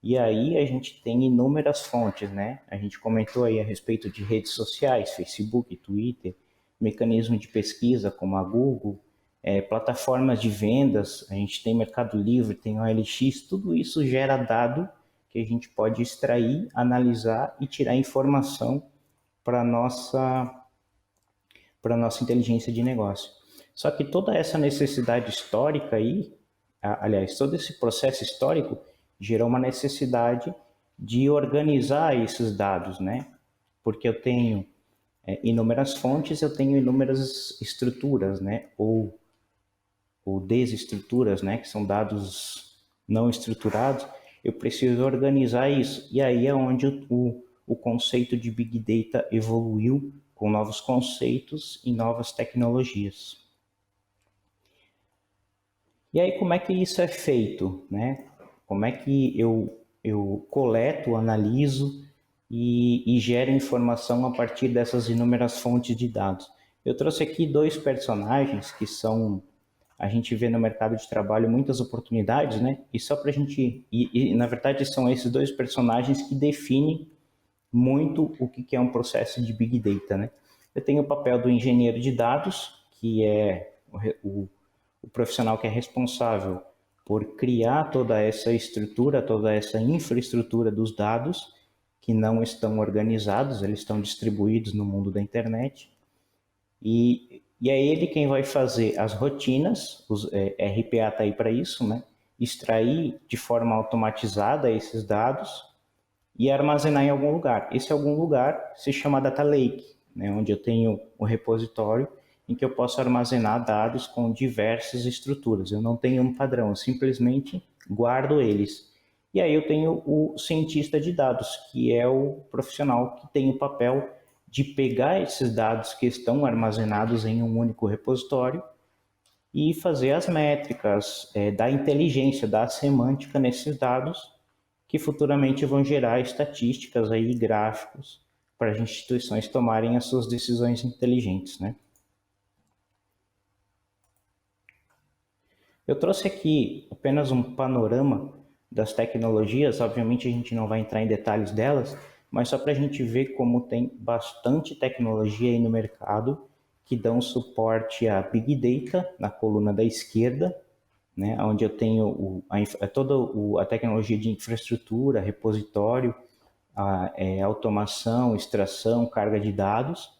E aí a gente tem inúmeras fontes, né? A gente comentou aí a respeito de redes sociais, Facebook, Twitter, mecanismo de pesquisa como a Google, plataformas de vendas, a gente tem Mercado Livre, tem OLX, tudo isso gera dado que a gente pode extrair, analisar e tirar informação para a nossa inteligência de negócio. Só que toda essa necessidade histórica aí, todo esse processo histórico gerou uma necessidade de organizar esses dados, né? Porque eu tenho inúmeras fontes, eu tenho inúmeras estruturas, né? Ou desestruturas, né? Que são dados não estruturados. Eu preciso organizar isso. E aí é onde o conceito de Big Data evoluiu com novos conceitos e novas tecnologias. E aí, como é que isso é feito, né? Como é que eu coleto, analiso e gero informação a partir dessas inúmeras fontes de dados? Eu trouxe aqui 2 personagens que a gente vê no mercado de trabalho muitas oportunidades, né? E só para a gente... E na verdade são esses 2 personagens que definem muito o que é um processo de Big Data, né? Eu tenho o papel do engenheiro de dados, que é o profissional que é responsável por criar toda essa estrutura, toda essa infraestrutura dos dados que não estão organizados, eles estão distribuídos no mundo da internet. E é ele quem vai fazer as rotinas, RPA está aí para isso, né? Extrair de forma automatizada esses dados e armazenar em algum lugar. Esse algum lugar se chama Data Lake, né? Onde eu tenho um repositório em que eu posso armazenar dados com diversas estruturas. Eu não tenho um padrão, eu simplesmente guardo eles. E aí eu tenho o cientista de dados, que é o profissional que tem o papel de pegar esses dados que estão armazenados em um único repositório e fazer as métricas, dar inteligência, dar semântica nesses dados, que futuramente vão gerar estatísticas aí, gráficos, para as instituições tomarem as suas decisões inteligentes, né? Eu trouxe aqui apenas um panorama das tecnologias, obviamente a gente não vai entrar em detalhes delas, mas só para a gente ver como tem bastante tecnologia aí no mercado que dão suporte a Big Data na coluna da esquerda, né, onde eu tenho toda a tecnologia de infraestrutura, repositório, automação, extração, carga de dados.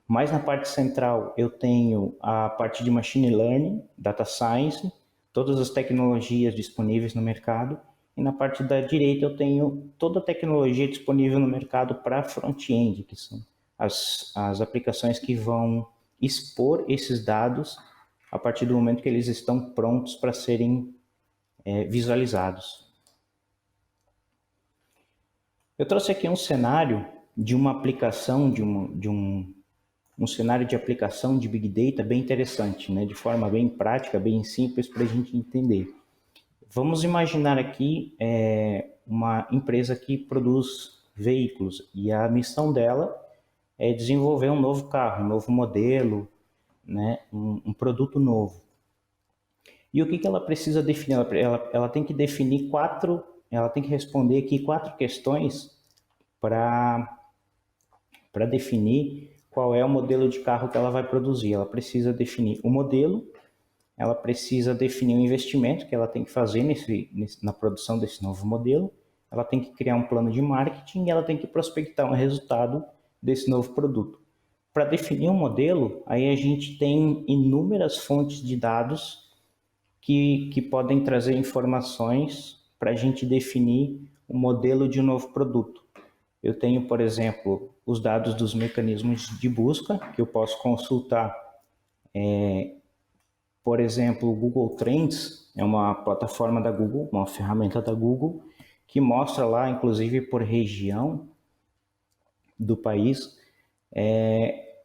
Mais na parte central eu tenho a parte de Machine Learning, Data Science, todas as tecnologias disponíveis no mercado. E na parte da direita eu tenho toda a tecnologia disponível no mercado para front-end, que são as aplicações que vão expor esses dados a partir do momento que eles estão prontos para serem visualizados. Eu trouxe aqui um cenário de uma aplicação, um cenário de aplicação de Big Data bem interessante, né? De forma bem prática, bem simples para a gente entender. Vamos imaginar aqui uma empresa que produz veículos e a missão dela é desenvolver um novo carro, um novo modelo, né? Um produto novo. E o que ela precisa definir? Ela tem que definir ela tem que responder aqui 4 questões para definir qual é o modelo de carro que ela vai produzir. Ela precisa definir o modelo, ela precisa definir o investimento que ela tem que fazer na produção desse novo modelo, ela tem que criar um plano de marketing e ela tem que prospectar um resultado desse novo produto. Para definir um modelo, aí a gente tem inúmeras fontes de dados que podem trazer informações para a gente definir o modelo de um novo produto. Eu tenho, por exemplo, os dados dos mecanismos de busca, que eu posso consultar. Por exemplo, o Google Trends é uma plataforma da Google, uma ferramenta da Google, que mostra lá, inclusive por região do país,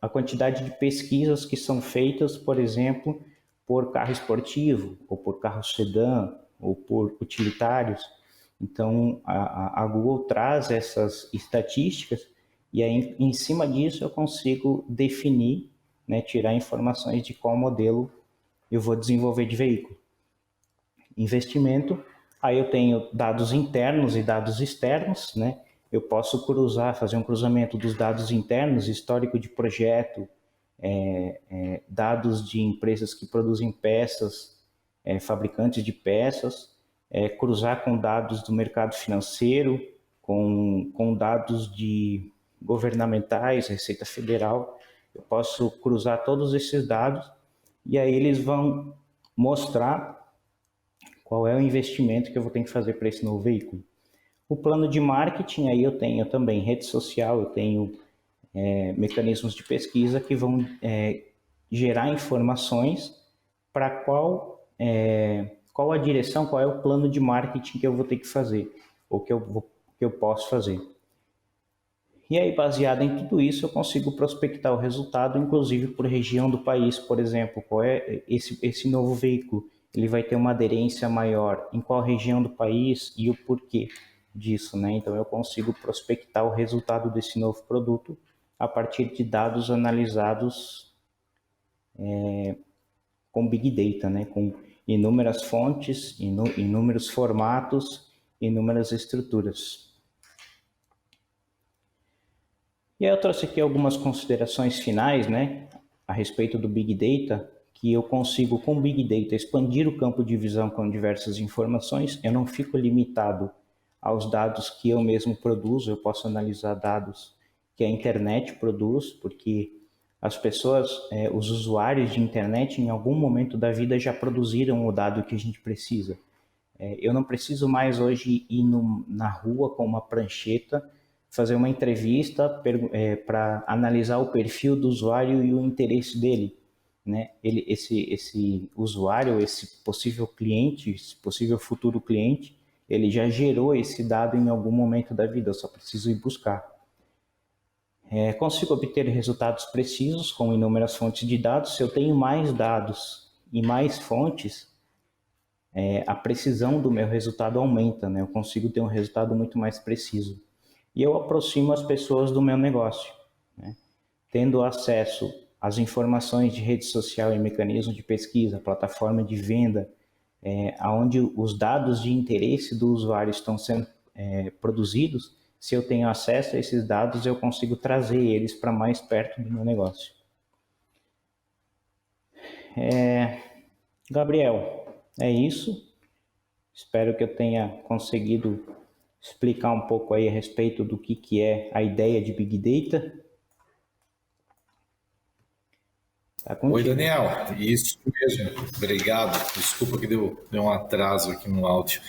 a quantidade de pesquisas que são feitas, por exemplo, por carro esportivo, ou por carro sedã, ou por utilitários. Então, a Google traz essas estatísticas e aí, em cima disso, eu consigo definir, né, tirar informações de qual modelo eu vou desenvolver de veículo. Investimento, aí eu tenho dados internos e dados externos, né? Eu posso fazer um cruzamento dos dados internos, histórico de projeto, dados de empresas que produzem peças, fabricantes de peças, cruzar com dados do mercado financeiro, com dados governamentais, Receita Federal. Eu posso cruzar todos esses dados e aí eles vão mostrar qual é o investimento que eu vou ter que fazer para esse novo veículo. O plano de marketing, aí eu tenho também rede social, eu tenho mecanismos de pesquisa que vão gerar informações para qual a direção, qual é o plano de marketing que eu vou ter que fazer, ou que eu posso fazer. E aí, baseado em tudo isso, eu consigo prospectar o resultado, inclusive por região do país, por exemplo, qual é esse novo veículo, ele vai ter uma aderência maior em qual região do país e o porquê disso, né? Então, eu consigo prospectar o resultado desse novo produto a partir de dados analisados com Big Data, né? Com inúmeras fontes, inúmeros formatos, inúmeras estruturas. E aí eu trouxe aqui algumas considerações finais, né, a respeito do Big Data, que eu consigo, com Big Data, expandir o campo de visão com diversas informações. Eu não fico limitado aos dados que eu mesmo produzo, eu posso analisar dados que a internet produz, porque as pessoas, os usuários de internet, em algum momento da vida já produziram o dado que a gente precisa. Eu não preciso mais hoje ir na rua com uma prancheta, fazer uma entrevista para analisar o perfil do usuário e o interesse dele, né? Esse usuário, esse possível cliente, esse possível futuro cliente, ele já gerou esse dado em algum momento da vida, eu só preciso ir buscar. Consigo obter resultados precisos com inúmeras fontes de dados. Se eu tenho mais dados e mais fontes, a precisão do meu resultado aumenta, né? Eu consigo ter um resultado muito mais preciso. E eu aproximo as pessoas do meu negócio, né? Tendo acesso as informações de rede social e mecanismos de pesquisa, plataforma de venda, onde os dados de interesse do usuário estão sendo produzidos, se eu tenho acesso a esses dados, eu consigo trazer eles para mais perto do meu negócio. Gabriel, é isso. Espero que eu tenha conseguido explicar um pouco aí a respeito do que é a ideia de Big Data. Tá contigo. Oi, Daniel. Isso mesmo. Obrigado. Desculpa que deu um atraso aqui no áudio.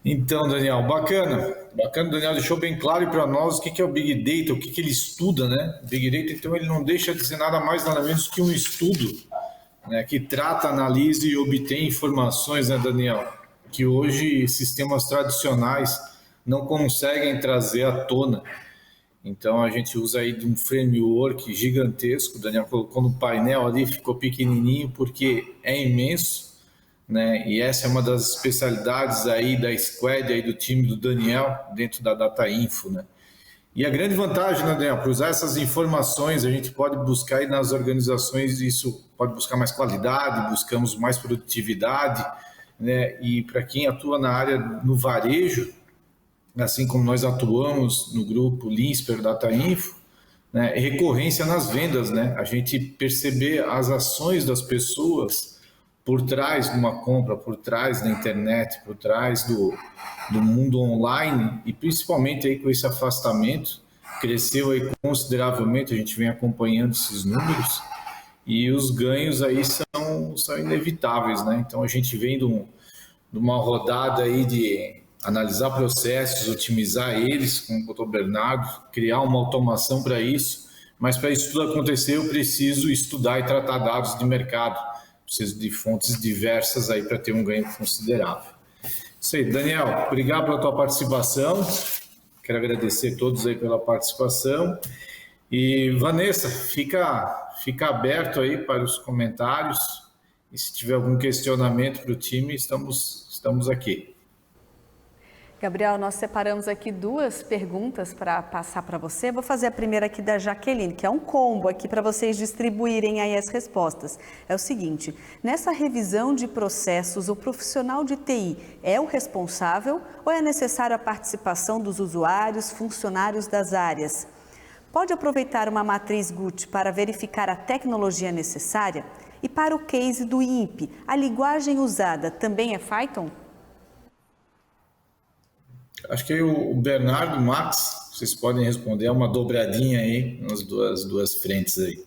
Então, Daniel, bacana. Bacana, Daniel deixou bem claro para nós o que é o Big Data, o que ele estuda, né? Big Data, então, ele não deixa de ser nada mais, nada menos que um estudo, né, que trata, analisa e obtém informações, né, Daniel, que hoje sistemas tradicionais não conseguem trazer à tona. Então, a gente usa aí de um framework gigantesco. O Daniel colocou no painel ali, ficou pequenininho porque é imenso, né? E essa é uma das especialidades aí da squad, aí do time do Daniel, dentro da Data Info, né? E a grande vantagem, né, Daniel, para usar essas informações, a gente pode buscar aí nas organizações, isso pode buscar mais qualidade, buscamos mais produtividade, né? E para quem atua na área, no varejo, assim como nós atuamos no grupo Linsper Data Info, né, recorrência nas vendas, né? A gente perceber as ações das pessoas por trás de uma compra, por trás da internet, por trás do mundo online, e principalmente aí com esse afastamento, cresceu aí consideravelmente, a gente vem acompanhando esses números, e os ganhos aí são inevitáveis, né? Então a gente vem de uma rodada aí de analisar processos, otimizar eles, como o doutor Bernardo, criar uma automação para isso, mas para isso tudo acontecer eu preciso estudar e tratar dados de mercado, preciso de fontes diversas aí para ter um ganho considerável. Isso aí, Daniel, obrigado pela tua participação, quero agradecer a todos aí pela participação, e Vanessa, fica aberto aí para os comentários, e se tiver algum questionamento para o time, estamos aqui. Gabriel, nós separamos aqui 2 perguntas para passar para você. Vou fazer a primeira aqui da Jaqueline, que é um combo aqui para vocês distribuírem aí as respostas. É o seguinte, nessa revisão de processos, o profissional de TI é o responsável ou é necessário a participação dos usuários, funcionários das áreas? Pode aproveitar uma matriz GUT para verificar a tecnologia necessária? E para o case do INPE, a linguagem usada também é Python? Acho que o Bernardo, o Max, vocês podem responder, é uma dobradinha aí nas duas frentes aí.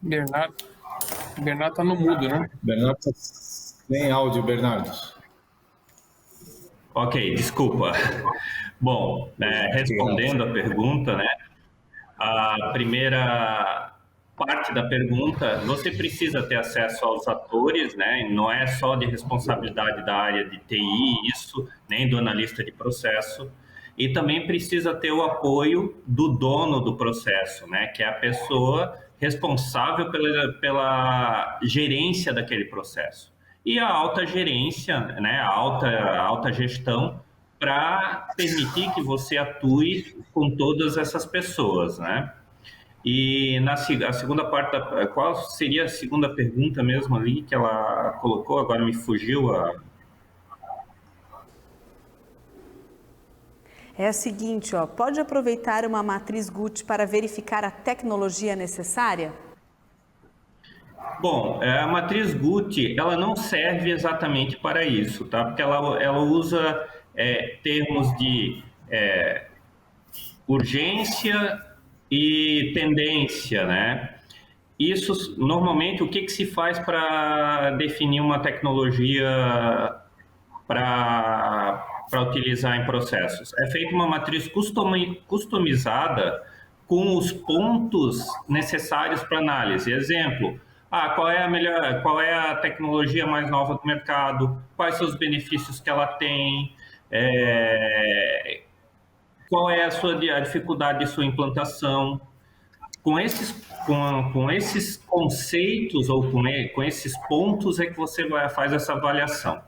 Bernardo tá no mudo, né? Bernardo tá sem áudio, Bernardo. Ok, desculpa. Bom, respondendo a pergunta, né? A primeira parte da pergunta, você precisa ter acesso aos atores, né? Não é só de responsabilidade da área de TI, isso, nem do analista de processo. E também precisa ter o apoio do dono do processo, né? Que é a pessoa responsável pela gerência daquele processo. E a alta gerência, né? A alta gestão, para permitir que você atue com todas essas pessoas, né? E a segunda parte, qual seria a segunda pergunta mesmo ali que ela colocou? Agora me fugiu a... É a seguinte, ó, pode aproveitar uma matriz GUT para verificar a tecnologia necessária? Bom, a matriz GUT, ela não serve exatamente para isso, tá? Porque ela usa termos de urgência e tendência, né? Isso, normalmente, o que se faz para definir uma tecnologia para utilizar em processos? É feita uma matriz customizada com os pontos necessários para análise. Exemplo, qual é a tecnologia mais nova do mercado, quais são os benefícios que ela tem, qual é a dificuldade de sua implantação, com esses conceitos ou com esses pontos é que você faz essa avaliação.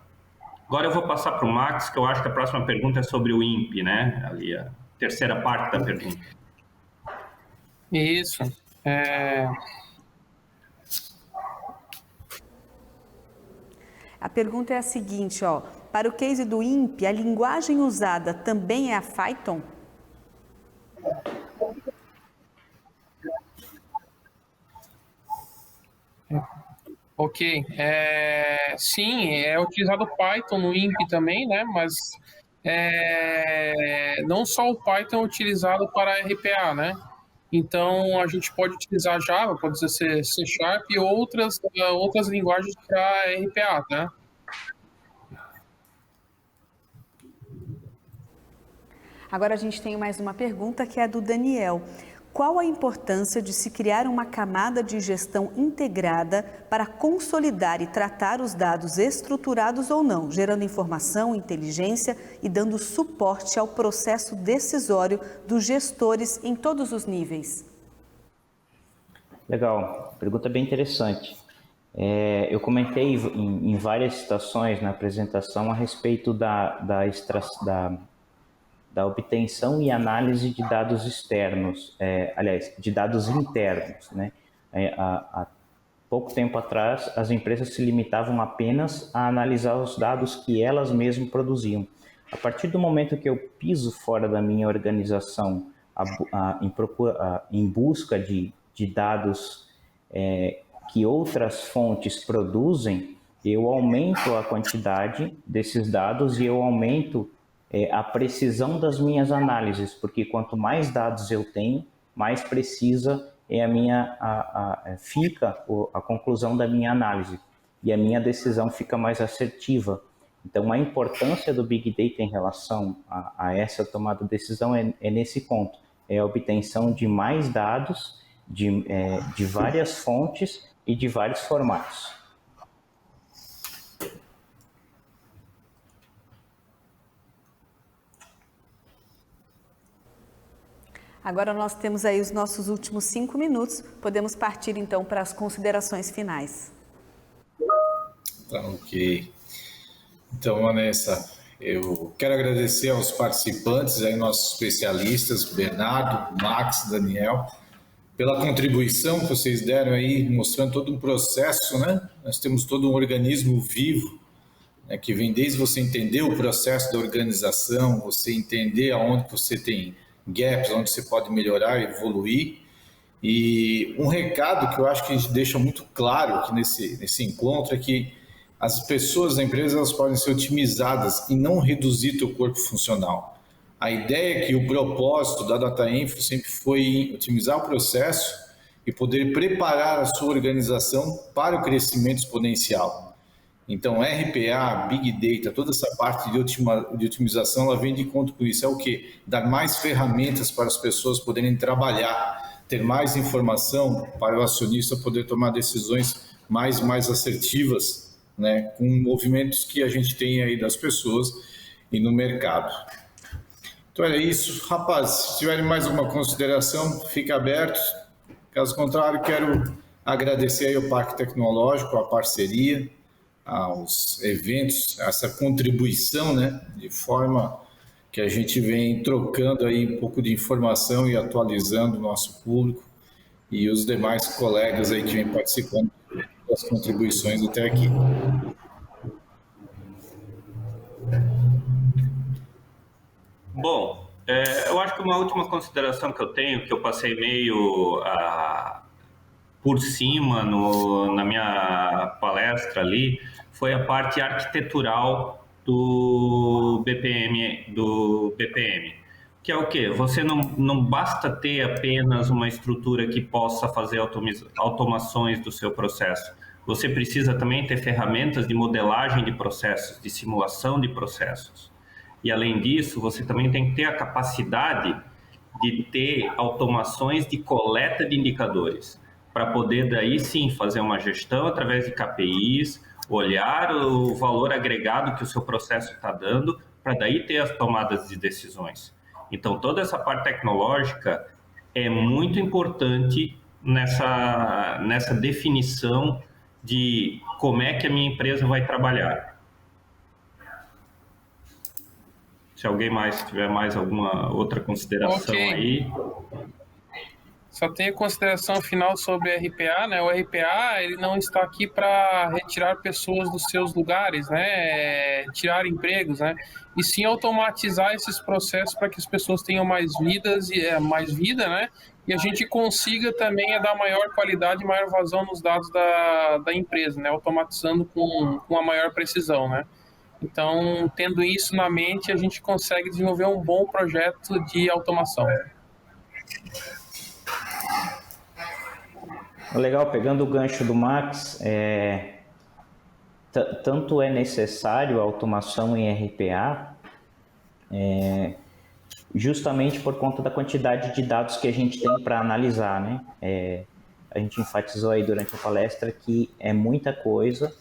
Agora eu vou passar para o Max, que eu acho que a próxima pergunta é sobre o INPE, né? Ali a terceira parte da pergunta. Isso. A pergunta é a seguinte, ó. Para o case do INPE, a linguagem usada também é a Python? Ok. Sim, é utilizado Python no INPE também, né? Mas não só o Python é utilizado para RPA, né? Então, a gente pode utilizar Java, pode ser C# e outras linguagens para RPA, tá? Agora a gente tem mais uma pergunta que é do Daniel. Qual a importância de se criar uma camada de gestão integrada para consolidar e tratar os dados estruturados ou não, gerando informação, inteligência e dando suporte ao processo decisório dos gestores em todos os níveis? Legal, pergunta bem interessante. Eu comentei em várias citações na apresentação a respeito da obtenção e análise de dados externos, de dados internos, né? Há pouco tempo atrás, as empresas se limitavam apenas a analisar os dados que elas mesmas produziam. A partir do momento que eu piso fora da minha organização em busca de dados que outras fontes produzem, eu aumento a quantidade desses dados e eu aumento a precisão das minhas análises, porque quanto mais dados eu tenho, mais precisa fica a conclusão da minha análise e a minha decisão fica mais assertiva. Então, a importância do Big Data em relação a essa tomada de decisão é nesse ponto, é a obtenção de mais dados de várias fontes e de vários formatos. Agora nós temos aí os nossos últimos 5 minutos, podemos partir então para as considerações finais. Tá, ok. Então, Vanessa, eu quero agradecer aos participantes, aí, nossos especialistas, Bernardo, Max, Daniel, pela contribuição que vocês deram aí, mostrando todo um processo, né? Nós temos todo um organismo vivo, né, que vem desde você entender o processo da organização, você entender aonde você tem gaps, onde você pode melhorar, evoluir. E um recado que eu acho que a gente deixa muito claro aqui nesse encontro é que as pessoas da empresa elas podem ser otimizadas e não reduzir teu corpo funcional. A ideia é que o propósito da Data Info sempre foi otimizar o processo e poder preparar a sua organização para o crescimento exponencial. Então, RPA, Big Data, toda essa parte de otimização, ela vem de encontro com isso. É o quê? Dar mais ferramentas para as pessoas poderem trabalhar, ter mais informação para o acionista poder tomar decisões mais assertivas, né, com movimentos que a gente tem aí das pessoas e no mercado. Então é isso. Rapaz, se tiverem mais alguma consideração, fica aberto. Caso contrário, quero agradecer aí ao Parque Tecnológico, a parceria, aos eventos, essa contribuição, né, de forma que a gente vem trocando aí um pouco de informação e atualizando o nosso público e os demais colegas aí que vêm participando das contribuições até aqui. Bom, eu acho que uma última consideração que eu tenho, que eu passei meio por cima na minha palestra ali, foi a parte arquitetural do BPM, que é o quê? Você não basta ter apenas uma estrutura que possa fazer automações do seu processo. Você precisa também ter ferramentas de modelagem de processos, de simulação de processos. E, além disso, você também tem que ter a capacidade de ter automações de coleta de indicadores, para poder, daí sim, fazer uma gestão através de KPIs, olhar o valor agregado que o seu processo está dando, para daí ter as tomadas de decisões. Então, toda essa parte tecnológica é muito importante nessa definição de como é que a minha empresa vai trabalhar. Se alguém mais tiver mais alguma outra consideração aí. Só tenho consideração final sobre RPA, né? O RPA, ele não está aqui para retirar pessoas dos seus lugares, né? Tirar empregos, né? E sim automatizar esses processos para que as pessoas tenham mais vidas e mais vida, né? E a gente consiga também dar maior qualidade e maior vazão nos dados da empresa, né? Automatizando com uma maior precisão, né? Então, tendo isso na mente, a gente consegue desenvolver um bom projeto de automação. Legal, pegando o gancho do Max, tanto é necessário a automação em RPA, justamente por conta da quantidade de dados que a gente tem para analisar, né? A gente enfatizou aí durante a palestra que é muita coisa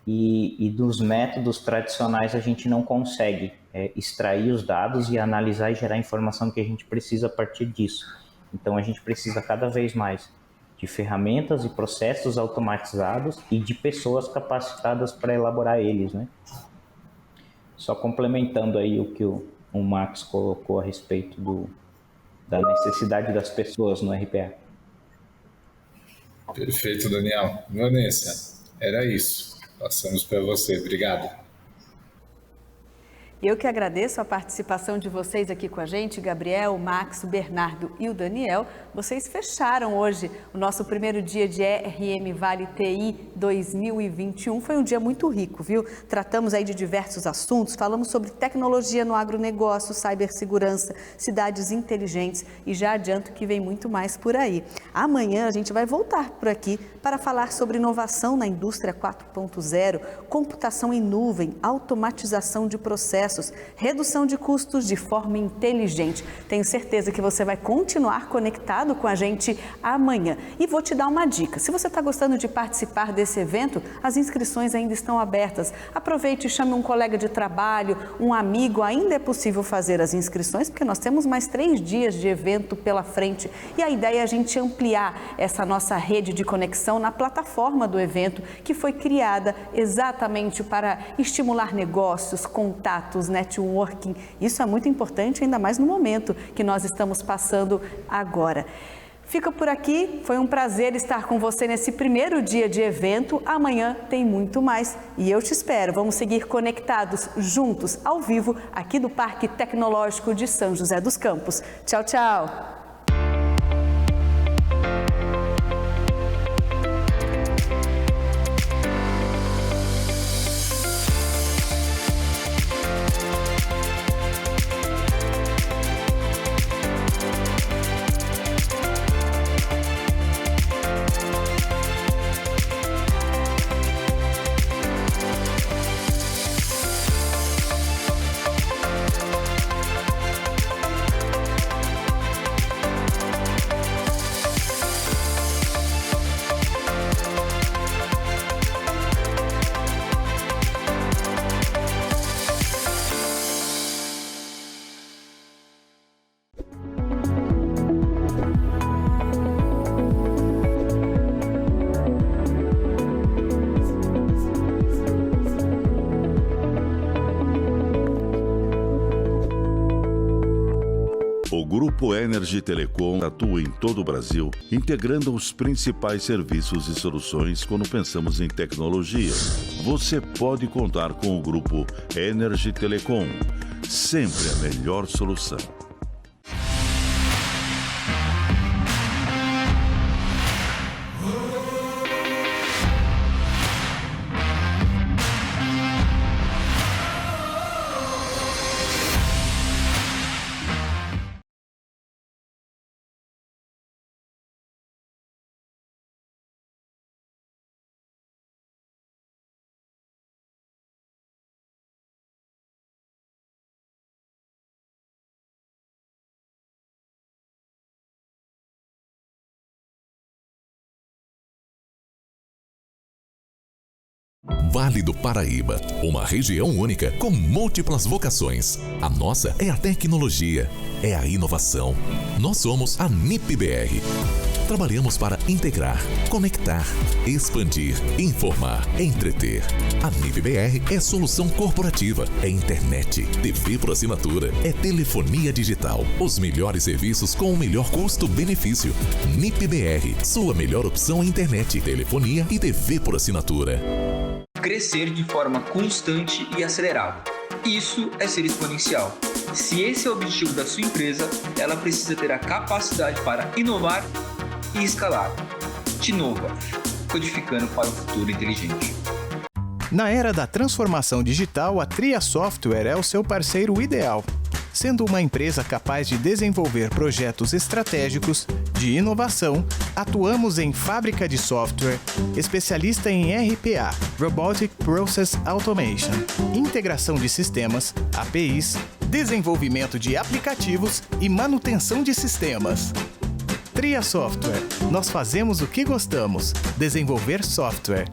e dos métodos tradicionais a gente não consegue extrair os dados e analisar e gerar a informação que a gente precisa a partir disso. Então a gente precisa cada vez mais de ferramentas e processos automatizados e de pessoas capacitadas para elaborar eles, né? Só complementando aí o que o Max colocou a respeito da necessidade das pessoas no RPA. Perfeito, Daniel. Vanessa, era isso. Passamos para você. Obrigado. Eu que agradeço a participação de vocês aqui com a gente, Gabriel, Max, o Bernardo e o Daniel. Vocês fecharam hoje o nosso primeiro dia de RM Vale TI 2021. Foi um dia muito rico, viu? Tratamos aí de diversos assuntos, falamos sobre tecnologia no agronegócio, cibersegurança, cidades inteligentes e já adianto que vem muito mais por aí. Amanhã a gente vai voltar por aqui para falar sobre inovação na indústria 4.0, computação em nuvem, automatização de processos, redução de custos de forma inteligente. Tenho certeza que você vai continuar conectado com a gente amanhã. E vou te dar uma dica. Se você está gostando de participar desse evento, as inscrições ainda estão abertas. Aproveite e chame um colega de trabalho, um amigo. Ainda é possível fazer as inscrições, porque nós temos mais 3 dias de evento pela frente. E a ideia é a gente ampliar essa nossa rede de conexão na plataforma do evento, que foi criada exatamente para estimular negócios, contatos, networking. Isso é muito importante, ainda mais no momento que nós estamos passando agora. Fica por aqui, foi um prazer estar com você nesse primeiro dia de evento. Amanhã tem muito mais e eu te espero. Vamos seguir conectados, juntos, ao vivo, aqui do Parque Tecnológico de São José dos Campos. Tchau, tchau! O Grupo Energy Telecom atua em todo o Brasil, integrando os principais serviços e soluções quando pensamos em tecnologia. Você pode contar com o Grupo Energy Telecom, sempre a melhor solução. Vale do Paraíba, uma região única com múltiplas vocações. A nossa é a tecnologia, é a inovação. Nós somos a NIP-BR. Trabalhamos para integrar, conectar, expandir, informar, entreter. A NIP-BR é solução corporativa, é internet, TV por assinatura, é telefonia digital. Os melhores serviços com o melhor custo-benefício. NIP-BR, sua melhor opção em internet, telefonia e TV por assinatura. Crescer de forma constante e acelerada. Isso é ser exponencial. Se esse é o objetivo da sua empresa, ela precisa ter a capacidade para inovar e escalar. Tinova, codificando para o futuro inteligente. Na era da transformação digital, a Tria Software é o seu parceiro ideal. Sendo uma empresa capaz de desenvolver projetos estratégicos de inovação, atuamos em fábrica de software, especialista em RPA, Robotic Process Automation, integração de sistemas, APIs, desenvolvimento de aplicativos e manutenção de sistemas. Tria Software. Nós fazemos o que gostamos: desenvolver software.